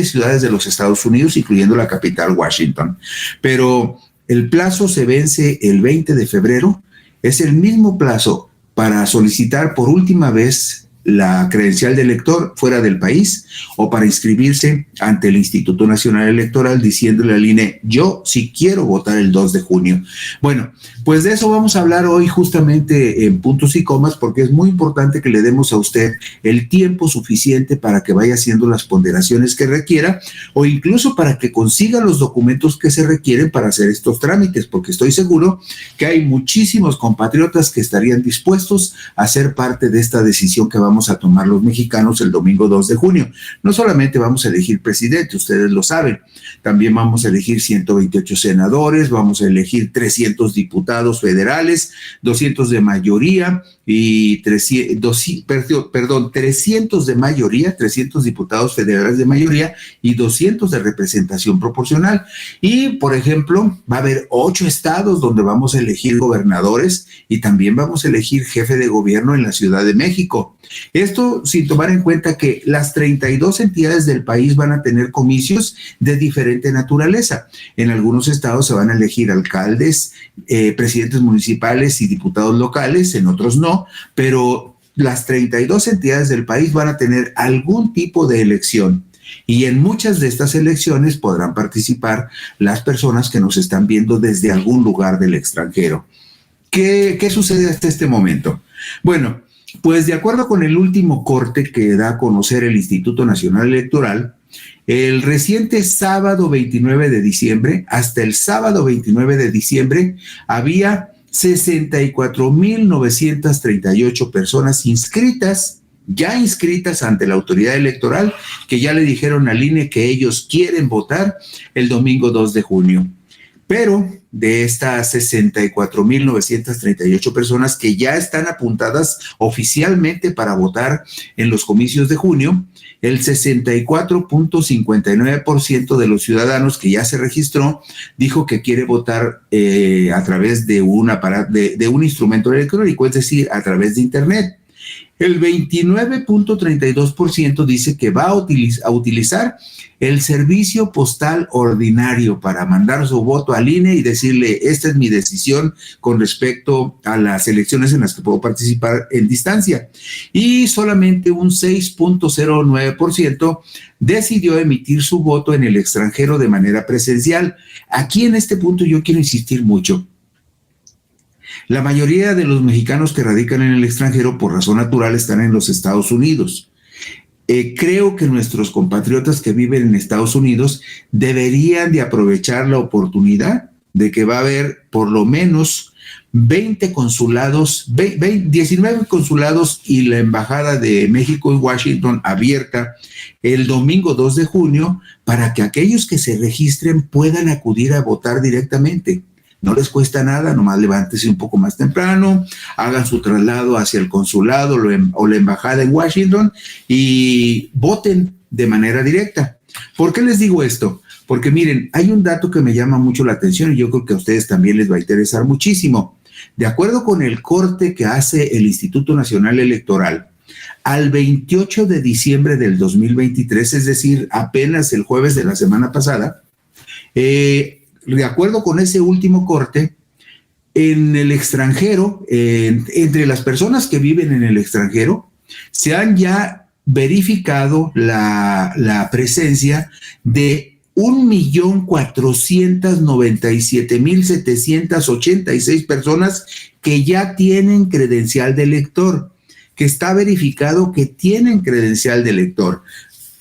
ciudades de los Estados Unidos, incluyendo la capital, Washington. Pero el plazo se vence el 20 de febrero, es el mismo plazo para solicitar por última vez la credencial de elector fuera del país o para inscribirse ante el Instituto Nacional Electoral diciéndole al INE, yo sí quiero votar el 2 de junio. Bueno, pues de eso vamos a hablar hoy justamente en Puntos y Comas, porque es muy importante que le demos a usted el tiempo suficiente para que vaya haciendo las ponderaciones que requiera o incluso para que consiga los documentos que se requieren para hacer estos trámites, porque estoy seguro que hay muchísimos compatriotas que estarían dispuestos a ser parte de esta decisión que vamos a tomar los mexicanos el domingo 2 de junio. No solamente vamos a elegir presidente, ustedes lo saben, también vamos a elegir 128 senadores, vamos a elegir 300 diputados federales, 200 de mayoría y 300 de mayoría, 300 diputados federales de mayoría y 200 de representación proporcional. Y, por ejemplo, va a haber 8 estados donde vamos a elegir gobernadores y también vamos a elegir jefe de gobierno en la Ciudad de México. Esto sin tomar en cuenta que las 32 entidades del país van a tener comicios de diferente naturaleza. En algunos estados se van a elegir alcaldes, presidentes municipales y diputados locales, en otros no, pero las 32 entidades del país van a tener algún tipo de elección. Y en muchas de estas elecciones podrán participar las personas que nos están viendo desde algún lugar del extranjero. ¿Qué sucede hasta este momento? Bueno, pues de acuerdo con el último corte que da a conocer el Instituto Nacional Electoral, el reciente sábado 29 de diciembre, hasta el sábado 29 de diciembre, había 64,938 personas ya inscritas ante la autoridad electoral, que ya le dijeron al INE que ellos quieren votar el domingo 2 de junio. Pero de estas 64,938 personas que ya están apuntadas oficialmente para votar en los comicios de junio, el 64,59% de los ciudadanos que ya se registró dijo que quiere votar a través de de un instrumento electrónico, es decir, a través de Internet. El 29,32% dice que va a utilizar el servicio postal ordinario para mandar su voto al INE y decirle, esta es mi decisión con respecto a las elecciones en las que puedo participar en distancia. Y solamente un 6,09% decidió emitir su voto en el extranjero de manera presencial. Aquí en este punto yo quiero insistir mucho. La mayoría de los mexicanos que radican en el extranjero por razón natural están en los Estados Unidos. Creo que nuestros compatriotas que viven en Estados Unidos deberían de aprovechar la oportunidad de que va a haber por lo menos 19 consulados y la Embajada de México en Washington abierta el domingo 2 de junio para que aquellos que se registren puedan acudir a votar directamente. No les cuesta nada, nomás levántese un poco más temprano, hagan su traslado hacia el consulado o la embajada en Washington y voten de manera directa. ¿Por qué les digo esto? Porque miren, hay un dato que me llama mucho la atención y yo creo que a ustedes también les va a interesar muchísimo. De acuerdo con el corte que hace el Instituto Nacional Electoral, al 28 de diciembre del 2023, es decir, apenas el jueves de la semana pasada, de acuerdo con ese último corte, en el extranjero, entre las personas que viven en el extranjero, se han ya verificado la presencia de 1,497,786 personas que ya tienen credencial de elector, que está verificado que tienen credencial de elector.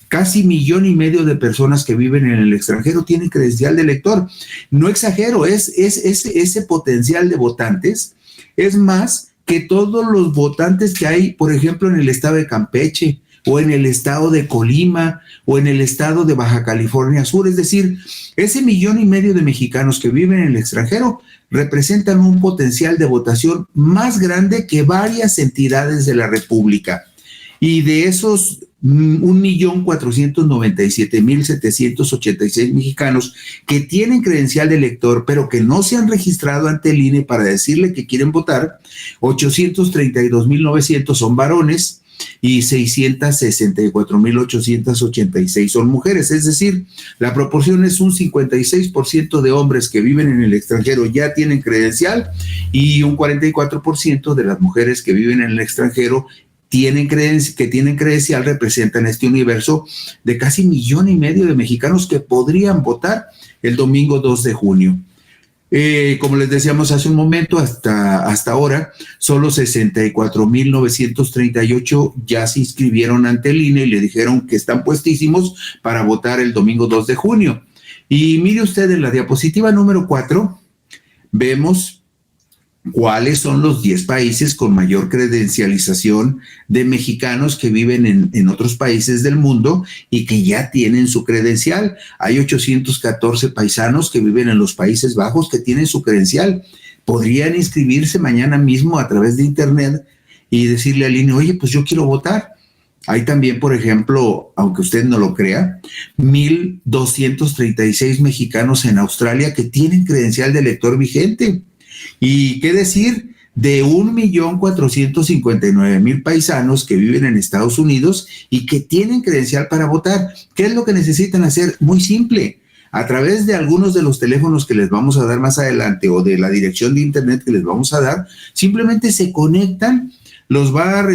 Casi 1,5 millones de personas que viven en el extranjero tienen credencial de elector. No exagero, ese potencial de votantes es más que todos los votantes que hay, por ejemplo, en el estado de Campeche, o en el estado de Colima, o en el estado de Baja California Sur. Es decir, ese 1,5 millones de mexicanos que viven en el extranjero representan un potencial de votación más grande que varias entidades de la República. Y de esos 1,497,786 mexicanos que tienen credencial de elector, pero que no se han registrado ante el INE para decirle que quieren votar, 832,900 son varones y 664,886 son mujeres. Es decir, la proporción es un 56% de hombres que viven en el extranjero ya tienen credencial y un 44% de las mujeres que viven en el extranjero tienen credencial, representan este universo de casi 1,5 millones de mexicanos que podrían votar el domingo 2 de junio. Como les decíamos hace un momento, hasta ahora, solo 64,938 ya se inscribieron ante el INE y le dijeron que están puestísimos para votar el domingo 2 de junio. Y mire usted, en la diapositiva número 4, vemos cuáles son los 10 países con mayor credencialización de mexicanos que viven en otros países del mundo y que ya tienen su credencial. Hay 814 paisanos que viven en los Países Bajos que tienen su credencial. Podrían inscribirse mañana mismo a través de Internet y decirle al INE, oye, pues yo quiero votar. Hay también, por ejemplo, aunque usted no lo crea, 1,236 mexicanos en Australia que tienen credencial de elector vigente. Y qué decir de 1,459,000 paisanos que viven en Estados Unidos y que tienen credencial para votar. ¿Qué es lo que necesitan hacer? Muy simple. A través de algunos de los teléfonos que les vamos a dar más adelante o de la dirección de internet que les vamos a dar, simplemente se conectan, los va a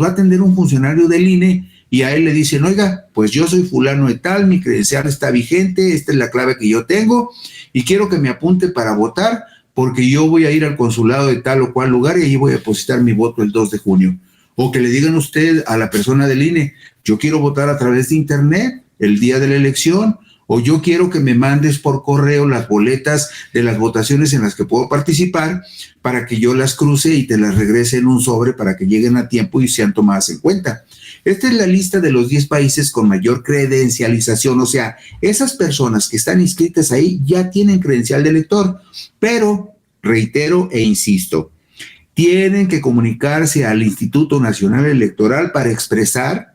atender un funcionario del INE y a él le dicen, oiga, pues yo soy fulano de tal, mi credencial está vigente, esta es la clave que yo tengo y quiero que me apunte para votar porque yo voy a ir al consulado de tal o cual lugar y allí voy a depositar mi voto el 2 de junio. O que le digan usted a la persona del INE, yo quiero votar a través de internet el día de la elección, o yo quiero que me mandes por correo las boletas de las votaciones en las que puedo participar para que yo las cruce y te las regrese en un sobre para que lleguen a tiempo y sean tomadas en cuenta. Esta es la lista de los 10 países con mayor credencialización, o sea, esas personas que están inscritas ahí ya tienen credencial de elector, pero reitero e insisto, tienen que comunicarse al Instituto Nacional Electoral para expresar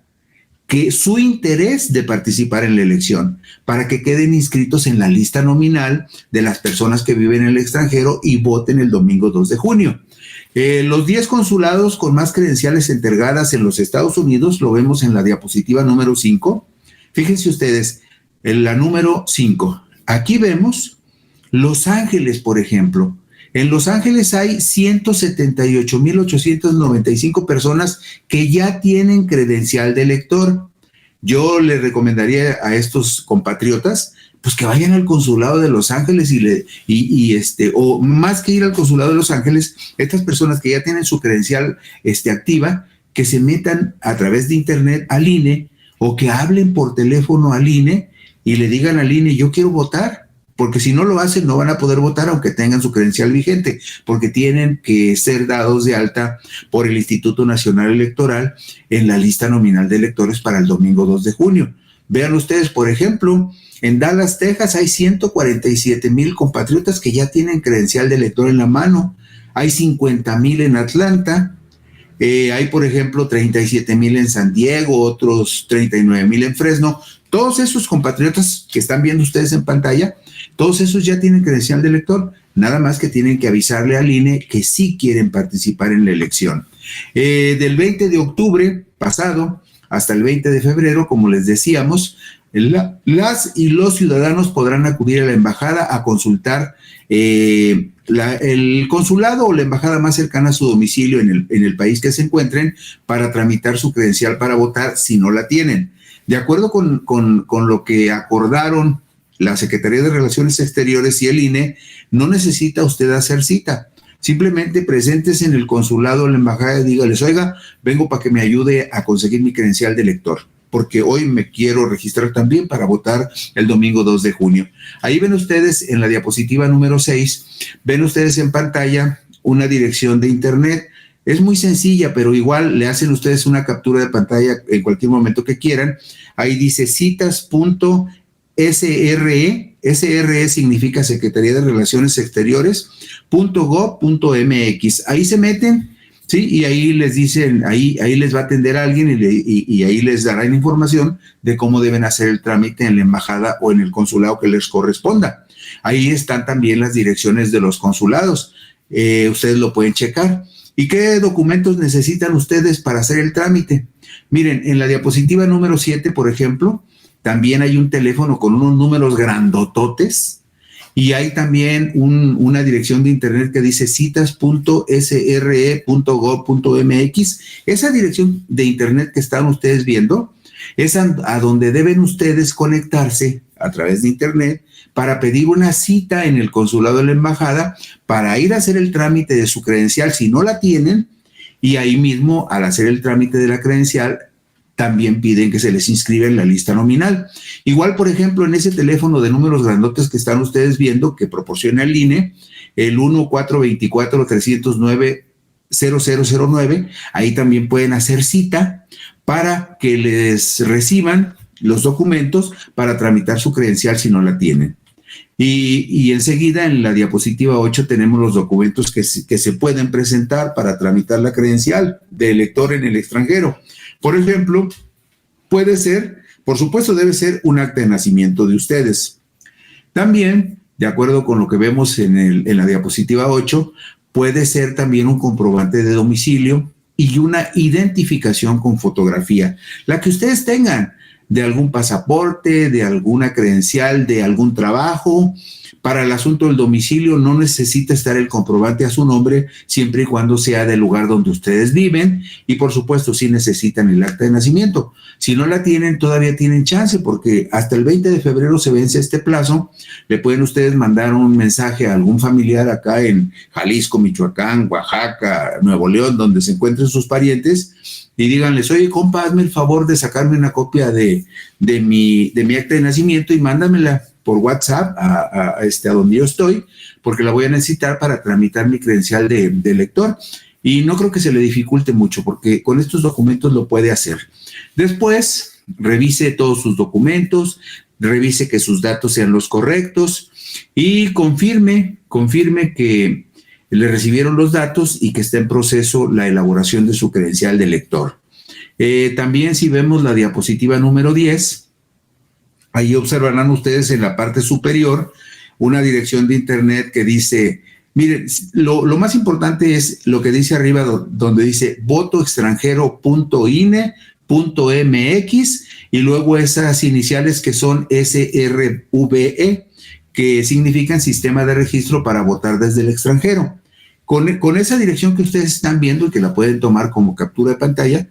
que su interés de participar en la elección, para que queden inscritos en la lista nominal de las personas que viven en el extranjero y voten el domingo 2 de junio. Los 10 consulados con más credenciales entregadas en los Estados Unidos, lo vemos en la diapositiva número 5. Fíjense ustedes, en la número 5. Aquí vemos Los Ángeles, por ejemplo. En Los Ángeles hay 178,895 personas que ya tienen credencial de elector. Yo le recomendaría a estos compatriotas pues que vayan al consulado de Los Ángeles o más que ir al consulado de Los Ángeles, estas personas que ya tienen su credencial activa, que se metan a través de internet al INE o que hablen por teléfono al INE y le digan al INE, yo quiero votar. Porque si no lo hacen, no van a poder votar aunque tengan su credencial vigente, porque tienen que ser dados de alta por el Instituto Nacional Electoral en la lista nominal de electores para el domingo 2 de junio. Vean ustedes, por ejemplo, en Dallas, Texas, hay 147,000 compatriotas que ya tienen credencial de elector en la mano. Hay 50,000 en Atlanta. Hay, por ejemplo, 37,000 en San Diego, otros 39,000 en Fresno. Todos esos compatriotas que están viendo ustedes en pantalla, todos esos ya tienen credencial de elector, nada más que tienen que avisarle al INE que sí quieren participar en la elección. Del 20 de octubre pasado hasta el 20 de febrero, como les decíamos, las y los ciudadanos podrán acudir a la embajada a consultar el consulado o la embajada más cercana a su domicilio en el país que se encuentren para tramitar su credencial para votar si no la tienen. De acuerdo con lo que acordaron la Secretaría de Relaciones Exteriores y el INE, no necesita usted hacer cita. Simplemente preséntese en el consulado o en la embajada y dígales, oiga, vengo para que me ayude a conseguir mi credencial de elector, porque hoy me quiero registrar también para votar el domingo 2 de junio. Ahí ven ustedes en la diapositiva número 6, ven ustedes en pantalla una dirección de internet. Es muy sencilla, pero igual le hacen ustedes una captura de pantalla en cualquier momento que quieran. Ahí dice citas.sre, SRE significa Secretaría de Relaciones Exteriores, .gov.mx. Ahí se meten, ¿sí? Y ahí les dicen, ahí les va a atender a alguien y ahí les darán información de cómo deben hacer el trámite en la embajada o en el consulado que les corresponda. Ahí están también las direcciones de los consulados. Ustedes lo pueden checar. ¿Y qué documentos necesitan ustedes para hacer el trámite? Miren, en la diapositiva número 7, por ejemplo, también hay un teléfono con unos números grandototes y hay también una dirección de internet que dice citas.sre.gov.mx. Esa dirección de internet que están ustedes viendo es a donde deben ustedes conectarse a través de internet para pedir una cita en el consulado de la embajada para ir a hacer el trámite de su credencial si no la tienen, y ahí mismo al hacer el trámite de la credencial también piden que se les inscriba en la lista nominal. Igual, por ejemplo, en ese teléfono de números grandotes que están ustedes viendo, que proporciona el INE, el 1-424-309-0009, ahí también pueden hacer cita para que les reciban los documentos para tramitar su credencial si no la tienen. Y enseguida en la diapositiva 8 tenemos los documentos que se pueden presentar para tramitar la credencial de elector en el extranjero. Por ejemplo, puede ser, por supuesto debe ser un acta de nacimiento de ustedes. También, de acuerdo con lo que vemos en la diapositiva 8, puede ser también un comprobante de domicilio y una identificación con fotografía, la que ustedes tengan, de algún pasaporte, de alguna credencial, de algún trabajo. Para el asunto del domicilio no necesita estar el comprobante a su nombre, siempre y cuando sea del lugar donde ustedes viven, y por supuesto sí necesitan el acta de nacimiento. Si no la tienen, todavía tienen chance, porque hasta el 20 de febrero se vence este plazo. Le pueden ustedes mandar un mensaje a algún familiar acá en Jalisco, Michoacán, Oaxaca, Nuevo León, donde se encuentren sus parientes, y díganles: oye, compa, hazme el favor de sacarme una copia de mi acta de nacimiento y mándamela por WhatsApp a donde yo estoy, porque la voy a necesitar para tramitar mi credencial de lector. Y no creo que se le dificulte mucho, porque con estos documentos lo puede hacer. Después, revise todos sus documentos, revise que sus datos sean los correctos y confirme que le recibieron los datos y que está en proceso la elaboración de su credencial de lector. También, si vemos la diapositiva número 10, ahí observarán ustedes en la parte superior una dirección de internet que dice, miren, lo más importante es lo que dice arriba, donde dice votoextranjero.ine.mx, y luego esas iniciales que son SRVE, que significan Sistema de Registro para Votar desde el Extranjero. Con esa dirección que ustedes están viendo y que la pueden tomar como captura de pantalla,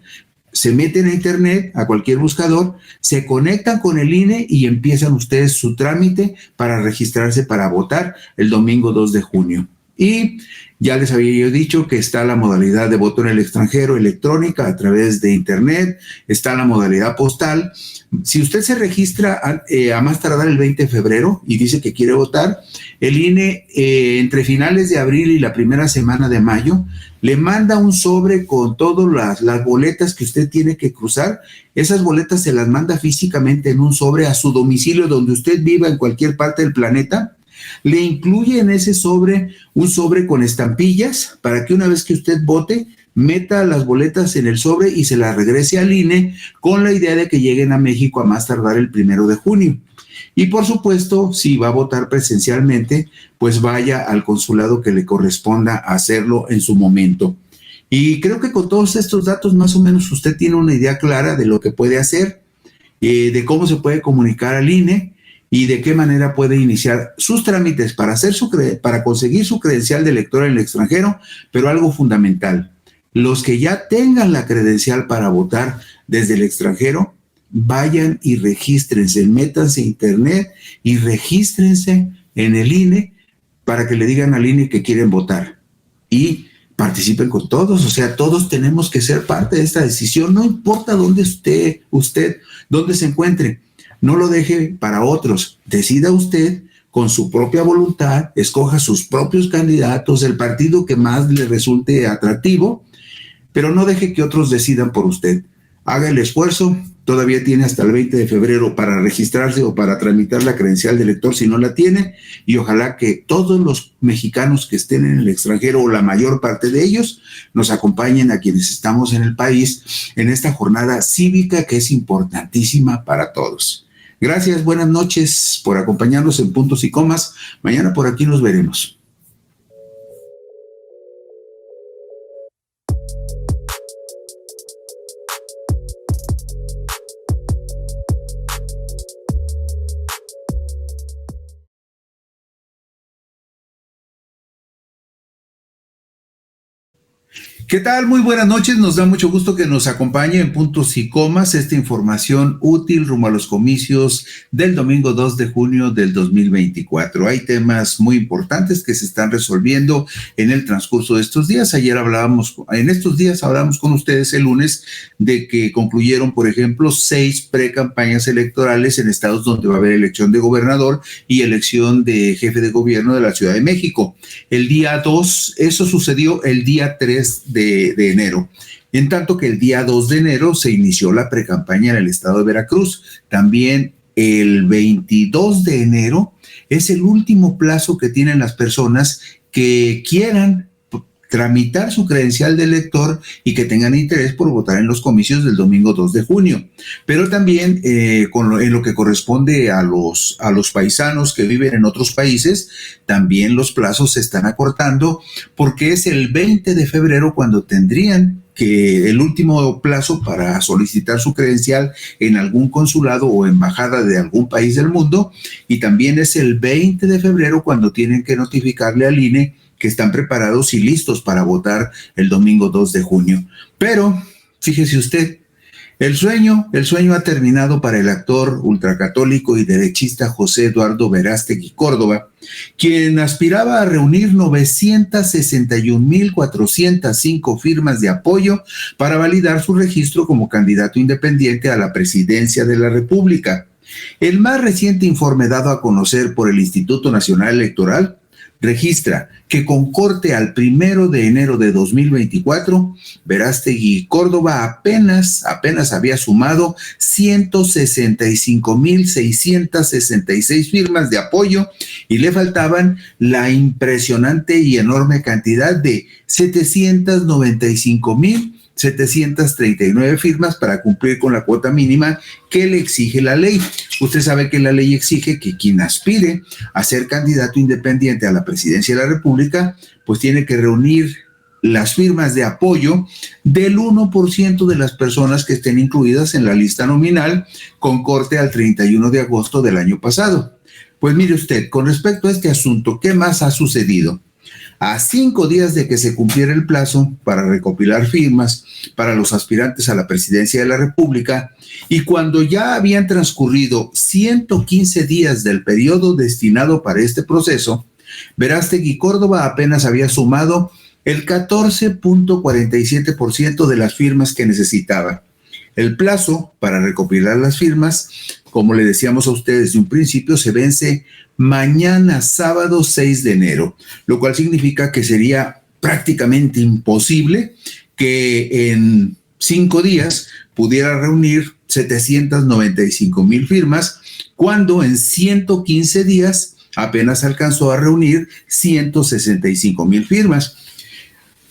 se meten a internet, a cualquier buscador, se conectan con el INE y empiezan ustedes su trámite para registrarse para votar el domingo 2 de junio. Y ya les había yo dicho que está la modalidad de voto en el extranjero electrónica a través de internet, está la modalidad postal. Si usted se registra a más tardar el 20 de febrero y dice que quiere votar, el INE entre finales de abril y la primera semana de mayo le manda un sobre con todas las boletas que usted tiene que cruzar. Esas boletas se las manda físicamente en un sobre a su domicilio donde usted viva en cualquier parte del planeta. Le incluye en ese sobre un sobre con estampillas para que una vez que usted vote, meta las boletas en el sobre y se las regrese al INE con la idea de que lleguen a México a más tardar el 1 de junio. Y por supuesto, si va a votar presencialmente, pues vaya al consulado que le corresponda hacerlo en su momento. Y creo que con todos estos datos más o menos usted tiene una idea clara de lo que puede hacer, de cómo se puede comunicar al INE y de qué manera puede iniciar sus trámites para conseguir su credencial de elector en el extranjero. Pero algo fundamental, los que ya tengan la credencial para votar desde el extranjero, vayan y regístrense, métanse a internet y regístrense en el INE para que le digan al INE que quieren votar y participen con todos. O sea, todos tenemos que ser parte de esta decisión, no importa dónde usted dónde se encuentre. No lo deje para otros, decida usted con su propia voluntad, escoja sus propios candidatos, el partido que más le resulte atractivo, pero no deje que otros decidan por usted. Haga el esfuerzo, todavía tiene hasta el 20 de febrero para registrarse o para tramitar la credencial de elector si no la tiene, y ojalá que todos los mexicanos que estén en el extranjero, o la mayor parte de ellos, nos acompañen a quienes estamos en el país en esta jornada cívica que es importantísima para todos. Gracias, buenas noches por acompañarnos en Puntos y Comas. Mañana por aquí nos veremos. ¿Qué tal? Muy buenas noches. Nos da mucho gusto que nos acompañe en Puntos y Comas esta información útil rumbo a los comicios del domingo 2 de junio del 2024. Hay temas muy importantes que se están resolviendo en el transcurso de estos días. En estos días hablamos con ustedes el lunes de que concluyeron, por ejemplo, 6 precampañas electorales en estados donde va a haber elección de gobernador y elección de jefe de gobierno de la Ciudad de México. El día 2, eso sucedió el día 3 de enero, en tanto que el día 2 de enero se inició la precampaña en el estado de Veracruz. También el 22 de enero es el último plazo que tienen las personas que quieran tramitar su credencial de elector y que tengan interés por votar en los comicios del domingo 2 de junio. Pero también en lo que corresponde a los paisanos que viven en otros países, también los plazos se están acortando porque es el 20 de febrero cuando tendrían que el último plazo para solicitar su credencial en algún consulado o embajada de algún país del mundo, y también es el 20 de febrero cuando tienen que notificarle al INE que están preparados y listos para votar el domingo 2 de junio. Pero, fíjese usted, el sueño ha terminado para el actor ultracatólico y derechista José Eduardo Verástegui Córdoba, quien aspiraba a reunir 961,405 firmas de apoyo para validar su registro como candidato independiente a la presidencia de la República. El más reciente informe dado a conocer por el Instituto Nacional Electoral registra que con corte al 1 de enero de 2024, Verástegui Córdoba apenas había sumado 165,666 firmas de apoyo y le faltaban la impresionante y enorme cantidad de 795,739 firmas para cumplir con la cuota mínima que le exige la ley. Usted sabe que la ley exige que quien aspire a ser candidato independiente a la presidencia de la República, pues tiene que reunir las firmas de apoyo del 1% de las personas que estén incluidas en la lista nominal con corte al 31 de agosto del año pasado. Pues mire usted, con respecto a este asunto, ¿qué más ha sucedido? A 5 días de que se cumpliera el plazo para recopilar firmas para los aspirantes a la presidencia de la República, y cuando ya habían transcurrido 115 días del periodo destinado para este proceso, Verástegui Córdoba apenas había sumado el 14.47% de las firmas que necesitaba. El plazo para recopilar las firmas, como le decíamos a ustedes desde un principio, se vence mañana, sábado 6 de enero, lo cual significa que sería prácticamente imposible que en 5 días pudiera reunir 795,000 firmas, cuando en 115 días apenas alcanzó a reunir 165,000 firmas.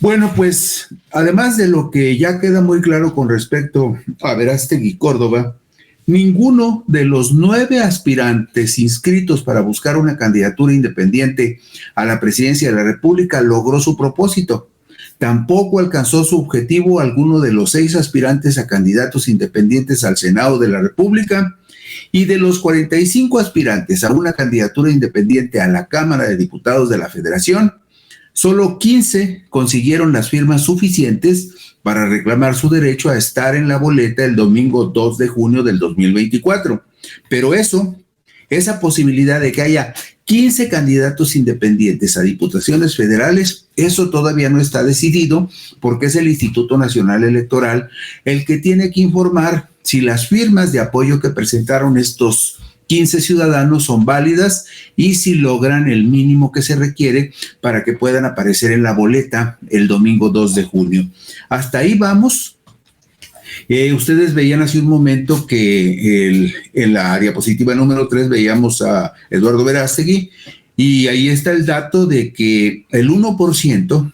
Bueno, pues además de lo que ya queda muy claro con respecto a Verástegui Córdoba, ninguno de los 9 aspirantes inscritos para buscar una candidatura independiente a la presidencia de la República logró su propósito. Tampoco alcanzó su objetivo alguno de los 6 aspirantes a candidatos independientes al Senado de la República, y de los 45 aspirantes a una candidatura independiente a la Cámara de Diputados de la Federación, solo 15 consiguieron las firmas suficientes para reclamar su derecho a estar en la boleta el domingo 2 de junio del 2024. Pero esa posibilidad de que haya 15 candidatos independientes a diputaciones federales, eso todavía no está decidido, porque es el Instituto Nacional Electoral el que tiene que informar si las firmas de apoyo que presentaron estos 15 ciudadanos son válidas y si logran el mínimo que se requiere para que puedan aparecer en la boleta el domingo 2 de junio. Hasta ahí vamos. Ustedes veían hace un momento que en la diapositiva número 3 veíamos a Eduardo Verástegui, y ahí está el dato de que el 1%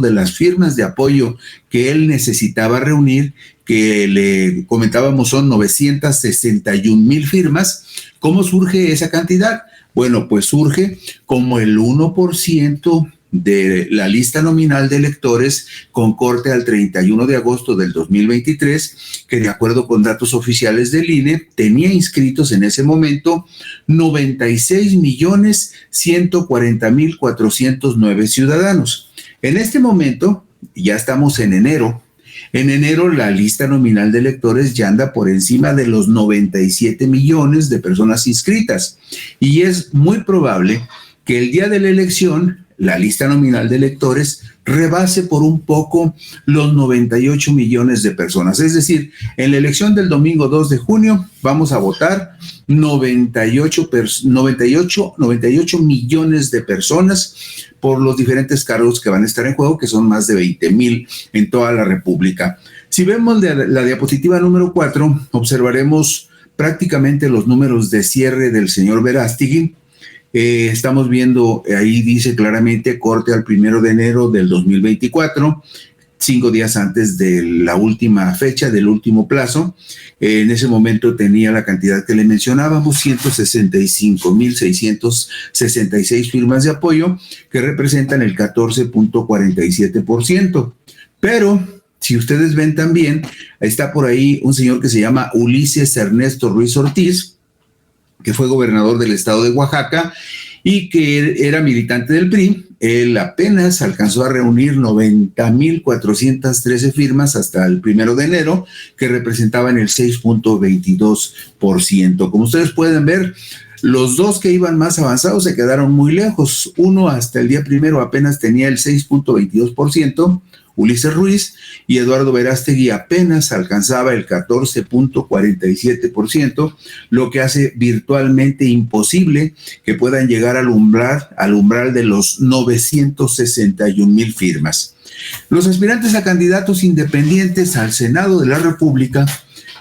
de las firmas de apoyo que él necesitaba reunir, que le comentábamos son 961,000 firmas. ¿Cómo surge esa cantidad? Bueno, pues surge como el 1% de la lista nominal de electores con corte al 31 de agosto del 2023, que de acuerdo con datos oficiales del INE, tenía inscritos en ese momento 96,140,409 ciudadanos. En este momento, ya estamos en enero. En enero la lista nominal de electores ya anda por encima de los 97 millones de personas inscritas, y es muy probable que el día de la elección la lista nominal de electores rebase por un poco los 98 millones de personas. Es decir, en la elección del domingo 2 de junio vamos a votar 98 millones de personas por los diferentes cargos que van a estar en juego, que son más de 20,000 en toda la República. Si vemos la diapositiva número 4, observaremos prácticamente los números de cierre del señor Verástegui. Estamos viendo, ahí dice claramente corte al 1 de enero del 2024, 5 días antes de la última fecha, del último plazo. En ese momento tenía la cantidad que le mencionábamos, 165,666 firmas de apoyo, que representan el 14.47%. Pero si ustedes ven también, está por ahí un señor que se llama Ulises Ernesto Ruiz Ortiz, que fue gobernador del estado de Oaxaca y que era militante del PRI. Él apenas alcanzó a reunir 90,413 firmas hasta el 1 de enero, que representaban el 6.22%. Como ustedes pueden ver, los dos que iban más avanzados se quedaron muy lejos. Uno hasta el día 1 apenas tenía el 6.22%, Ulises Ruiz, y Eduardo Verástegui apenas alcanzaba el 14.47%, lo que hace virtualmente imposible que puedan llegar al umbral de los 961,000 firmas. Los aspirantes a candidatos independientes al Senado de la República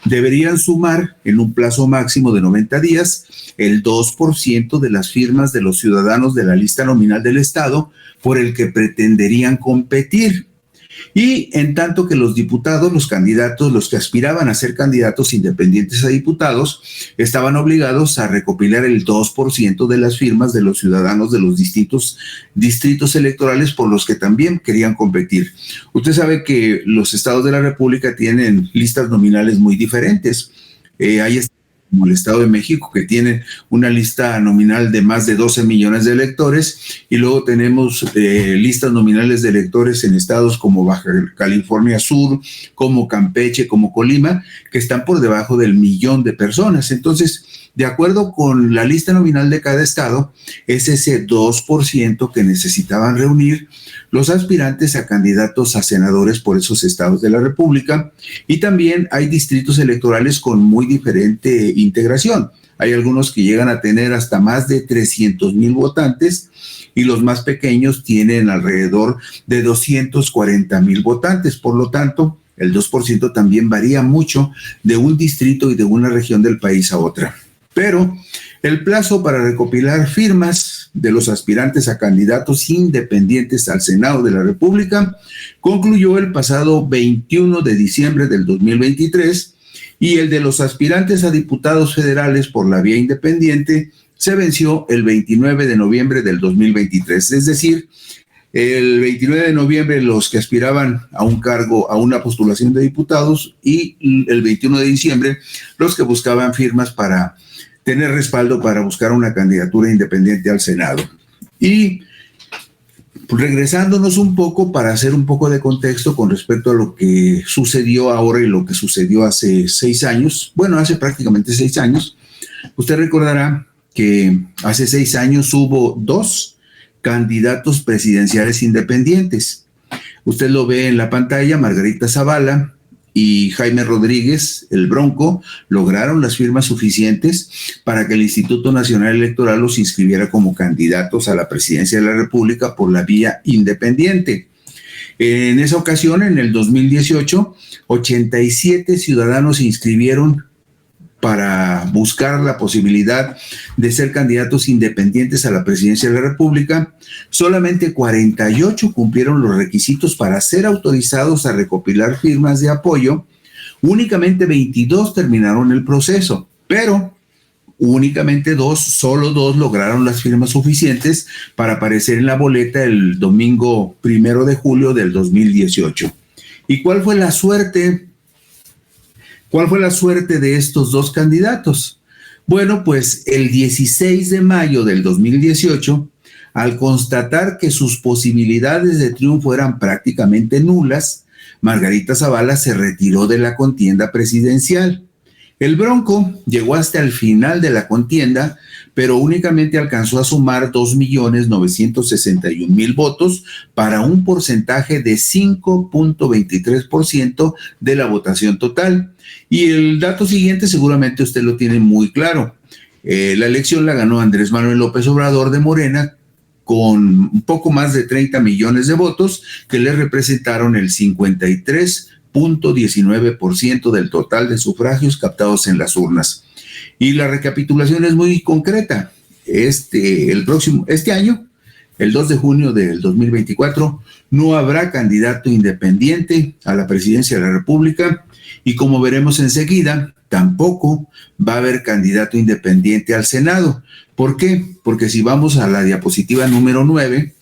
deberían sumar en un plazo máximo de 90 días el 2% de las firmas de los ciudadanos de la lista nominal del Estado por el que pretenderían competir. Y en tanto que los diputados, los candidatos, los que aspiraban a ser candidatos independientes a diputados, estaban obligados a recopilar el 2% de las firmas de los ciudadanos de los distintos distritos electorales por los que también querían competir. Usted sabe que los estados de la República tienen listas nominales muy diferentes. Hay como el Estado de México, que tiene una lista nominal de más de 12 millones de electores, y luego tenemos listas nominales de electores en estados como Baja California Sur, como Campeche, como Colima, que están por debajo del 1,000,000 de personas. Entonces, de acuerdo con la lista nominal de cada estado, es ese 2% que necesitaban reunir los aspirantes a candidatos a senadores por esos estados de la República, y también hay distritos electorales con muy diferente integración. Hay algunos que llegan a tener hasta más de 300,000 votantes y los más pequeños tienen alrededor de 240,000 votantes. Por lo tanto, el 2% también varía mucho de un distrito y de una región del país a otra. Pero el plazo para recopilar firmas de los aspirantes a candidatos independientes al Senado de la República concluyó el pasado 21 de diciembre del 2023, y el de los aspirantes a diputados federales por la vía independiente se venció el 29 de noviembre del 2023. Es decir, el 29 de noviembre los que aspiraban a un cargo, a una postulación de diputados, y el 21 de diciembre los que buscaban firmas para tener respaldo para buscar una candidatura independiente al Senado. Y regresándonos un poco para hacer un poco de contexto con respecto a lo que sucedió ahora y lo que sucedió hace 6 años, bueno, hace prácticamente 6 años, usted recordará que hace 6 años hubo 2 candidatos presidenciales independientes. Usted lo ve en la pantalla, Margarita Zavala y Jaime Rodríguez, el Bronco, lograron las firmas suficientes para que el Instituto Nacional Electoral los inscribiera como candidatos a la presidencia de la República por la vía independiente. En esa ocasión, en el 2018, 87 ciudadanos se inscribieron para buscar la posibilidad de ser candidatos independientes a la presidencia de la República. Solamente 48 cumplieron los requisitos para ser autorizados a recopilar firmas de apoyo. Únicamente 22 terminaron el proceso, pero únicamente solo dos lograron las firmas suficientes para aparecer en la boleta el domingo 1 de julio del 2018. ¿Y cuál fue la suerte? ¿Cuál fue la suerte de estos 2 candidatos? Bueno, pues el 16 de mayo del 2018, al constatar que sus posibilidades de triunfo eran prácticamente nulas, Margarita Zavala se retiró de la contienda presidencial. El Bronco llegó hasta el final de la contienda, pero únicamente alcanzó a sumar 2,961,000 votos para un porcentaje de 5.23% de la votación total. Y el dato siguiente seguramente usted lo tiene muy claro. La elección la ganó Andrés Manuel López Obrador de Morena con un poco más de 30 millones de votos que le representaron el 53.19% del total de sufragios captados en las urnas. Y la recapitulación es muy concreta. Este año, el 2 de junio del 2024, no habrá candidato independiente a la presidencia de la República y, como veremos enseguida, tampoco va a haber candidato independiente al Senado. ¿Por qué? Porque si vamos a la diapositiva número 9,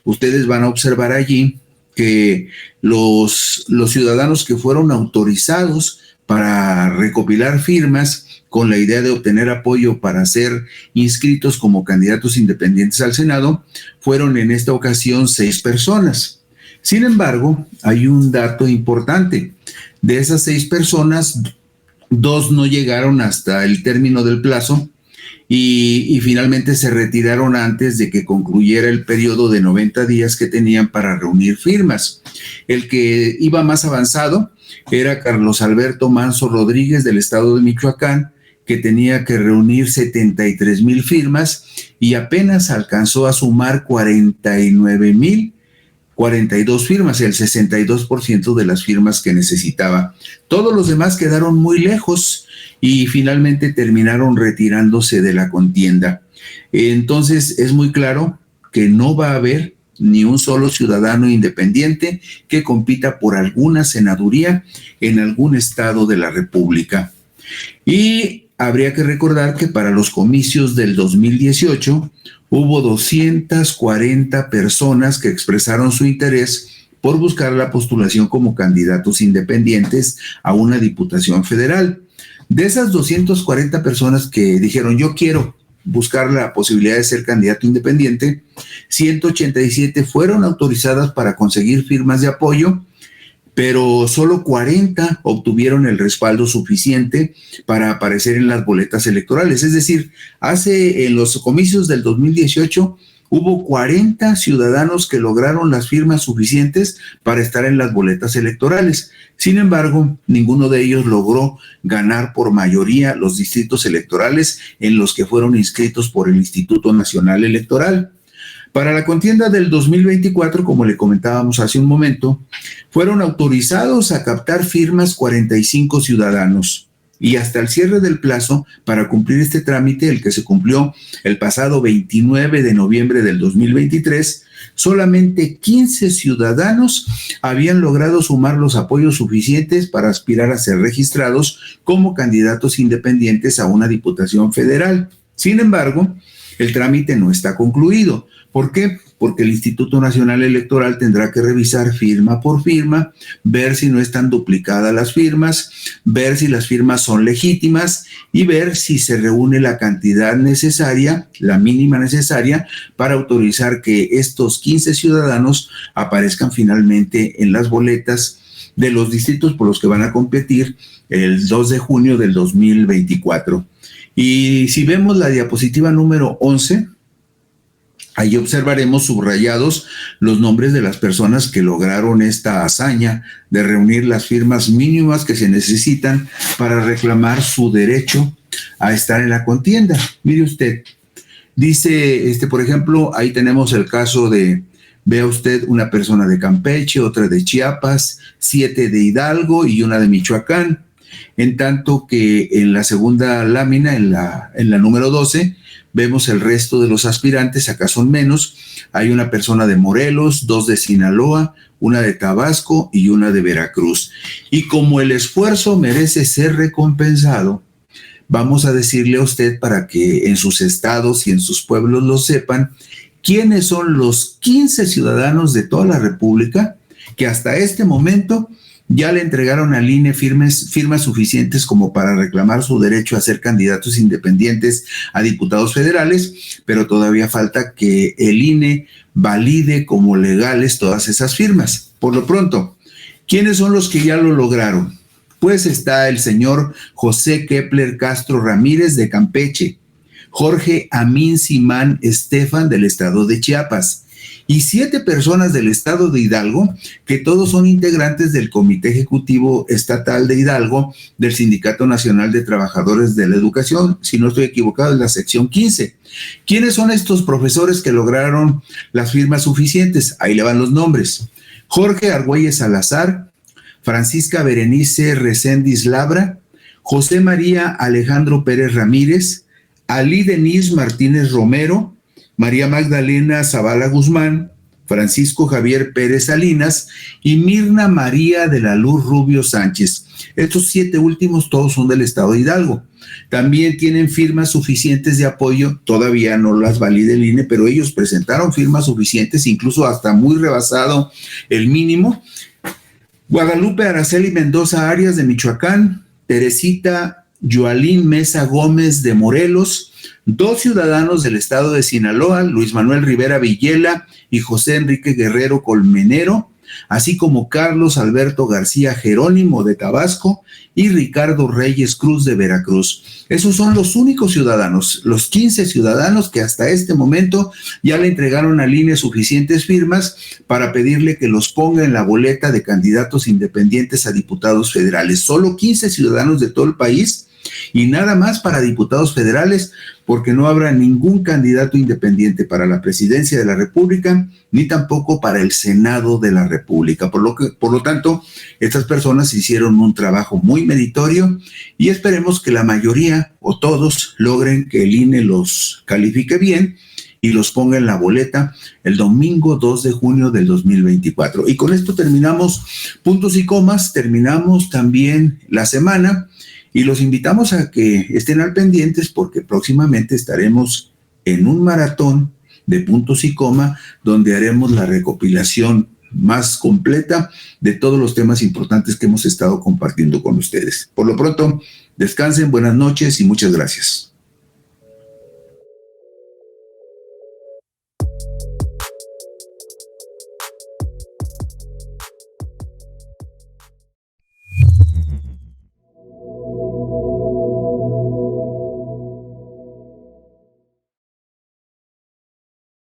ustedes van a observar allí que los ciudadanos que fueron autorizados para recopilar firmas con la idea de obtener apoyo para ser inscritos como candidatos independientes al Senado, fueron en esta ocasión 6 personas. Sin embargo, hay un dato importante. De esas 6 personas, 2 no llegaron hasta el término del plazo y finalmente se retiraron antes de que concluyera el periodo de 90 días que tenían para reunir firmas. El que iba más avanzado era Carlos Alberto Manso Rodríguez, del estado de Michoacán, que tenía que reunir 73,000 firmas y apenas alcanzó a sumar 49,042 firmas, el 62% de las firmas que necesitaba. Todos los demás quedaron muy lejos y finalmente terminaron retirándose de la contienda. Entonces es muy claro que no va a haber ni un solo ciudadano independiente que compita por alguna senaduría en algún estado de la República. Y habría que recordar que para los comicios del 2018 hubo 240 personas que expresaron su interés por buscar la postulación como candidatos independientes a una diputación federal. De esas 240 personas que dijeron yo quiero buscar la posibilidad de ser candidato independiente, 187 fueron autorizadas para conseguir firmas de apoyo, pero solo 40 obtuvieron el respaldo suficiente para aparecer en las boletas electorales. Es decir, en los comicios del 2018 hubo 40 ciudadanos que lograron las firmas suficientes para estar en las boletas electorales. Sin embargo, ninguno de ellos logró ganar por mayoría los distritos electorales en los que fueron inscritos por el Instituto Nacional Electoral. Para la contienda del 2024, como le comentábamos hace un momento, fueron autorizados a captar firmas 45 ciudadanos. Y hasta el cierre del plazo para cumplir este trámite, el que se cumplió el pasado 29 de noviembre del 2023, solamente 15 ciudadanos habían logrado sumar los apoyos suficientes para aspirar a ser registrados como candidatos independientes a una diputación federal. Sin embargo, el trámite no está concluido. ¿Por qué? Porque el Instituto Nacional Electoral tendrá que revisar firma por firma, ver si no están duplicadas las firmas, ver si las firmas son legítimas y ver si se reúne la cantidad necesaria, la mínima necesaria, para autorizar que estos 15 ciudadanos aparezcan finalmente en las boletas de los distritos por los que van a competir el 2 de junio del 2024. Y si vemos la diapositiva número 11, ahí observaremos subrayados los nombres de las personas que lograron esta hazaña de reunir las firmas mínimas que se necesitan para reclamar su derecho a estar en la contienda. Mire usted, dice, por ejemplo, ahí tenemos el caso de, vea usted, una persona de Campeche, otra de Chiapas, 7 de Hidalgo y una de Michoacán. En tanto que en la segunda lámina, en la número 12, vemos el resto de los aspirantes, acá son menos. Hay una persona de Morelos, 2 de Sinaloa, una de Tabasco y una de Veracruz. Y como el esfuerzo merece ser recompensado, vamos a decirle a usted para que en sus estados y en sus pueblos lo sepan, quiénes son los 15 ciudadanos de toda la República que hasta este momento ya le entregaron al INE firmas suficientes como para reclamar su derecho a ser candidatos independientes a diputados federales, pero todavía falta que el INE valide como legales todas esas firmas. Por lo pronto, ¿quiénes son los que ya lo lograron? Pues está el señor José Kepler Castro Ramírez de Campeche, Jorge Amin Simán Estefan del estado de Chiapas, y 7 personas del estado de Hidalgo, que todos son integrantes del Comité Ejecutivo Estatal de Hidalgo del Sindicato Nacional de Trabajadores de la Educación, si no estoy equivocado, es la sección 15. ¿Quiénes son estos profesores que lograron las firmas suficientes? Ahí le van los nombres. Jorge Argüelles Salazar, Francisca Berenice Reséndiz Labra, José María Alejandro Pérez Ramírez, Ali Denise Martínez Romero, María Magdalena Zavala Guzmán, Francisco Javier Pérez Salinas y Mirna María de la Luz Rubio Sánchez. Estos 7 últimos todos son del estado de Hidalgo. También tienen firmas suficientes de apoyo, todavía no las valida el INE, pero ellos presentaron firmas suficientes, incluso hasta muy rebasado el mínimo. Guadalupe Araceli Mendoza Arias de Michoacán, Teresita Joalín Mesa Gómez de Morelos, 2 ciudadanos del estado de Sinaloa, Luis Manuel Rivera Villela y José Enrique Guerrero Colmenero, así como Carlos Alberto García Jerónimo de Tabasco y Ricardo Reyes Cruz de Veracruz. Esos son los únicos ciudadanos, los 15 ciudadanos que hasta este momento ya le entregaron al INE suficientes firmas para pedirle que los ponga en la boleta de candidatos independientes a diputados federales. Solo 15 ciudadanos de todo el país y nada más para diputados federales, porque no habrá ningún candidato independiente para la presidencia de la República, ni tampoco para el Senado de la República. Por lo tanto, estas personas hicieron un trabajo muy meritorio y esperemos que la mayoría o todos logren que el INE los califique bien y los ponga en la boleta el domingo 2 de junio del 2024. Y con esto terminamos puntos y comas, terminamos también la semana. Y los invitamos a que estén al pendientes porque próximamente estaremos en un maratón de puntos y coma donde haremos la recopilación más completa de todos los temas importantes que hemos estado compartiendo con ustedes. Por lo pronto, descansen, buenas noches y muchas gracias.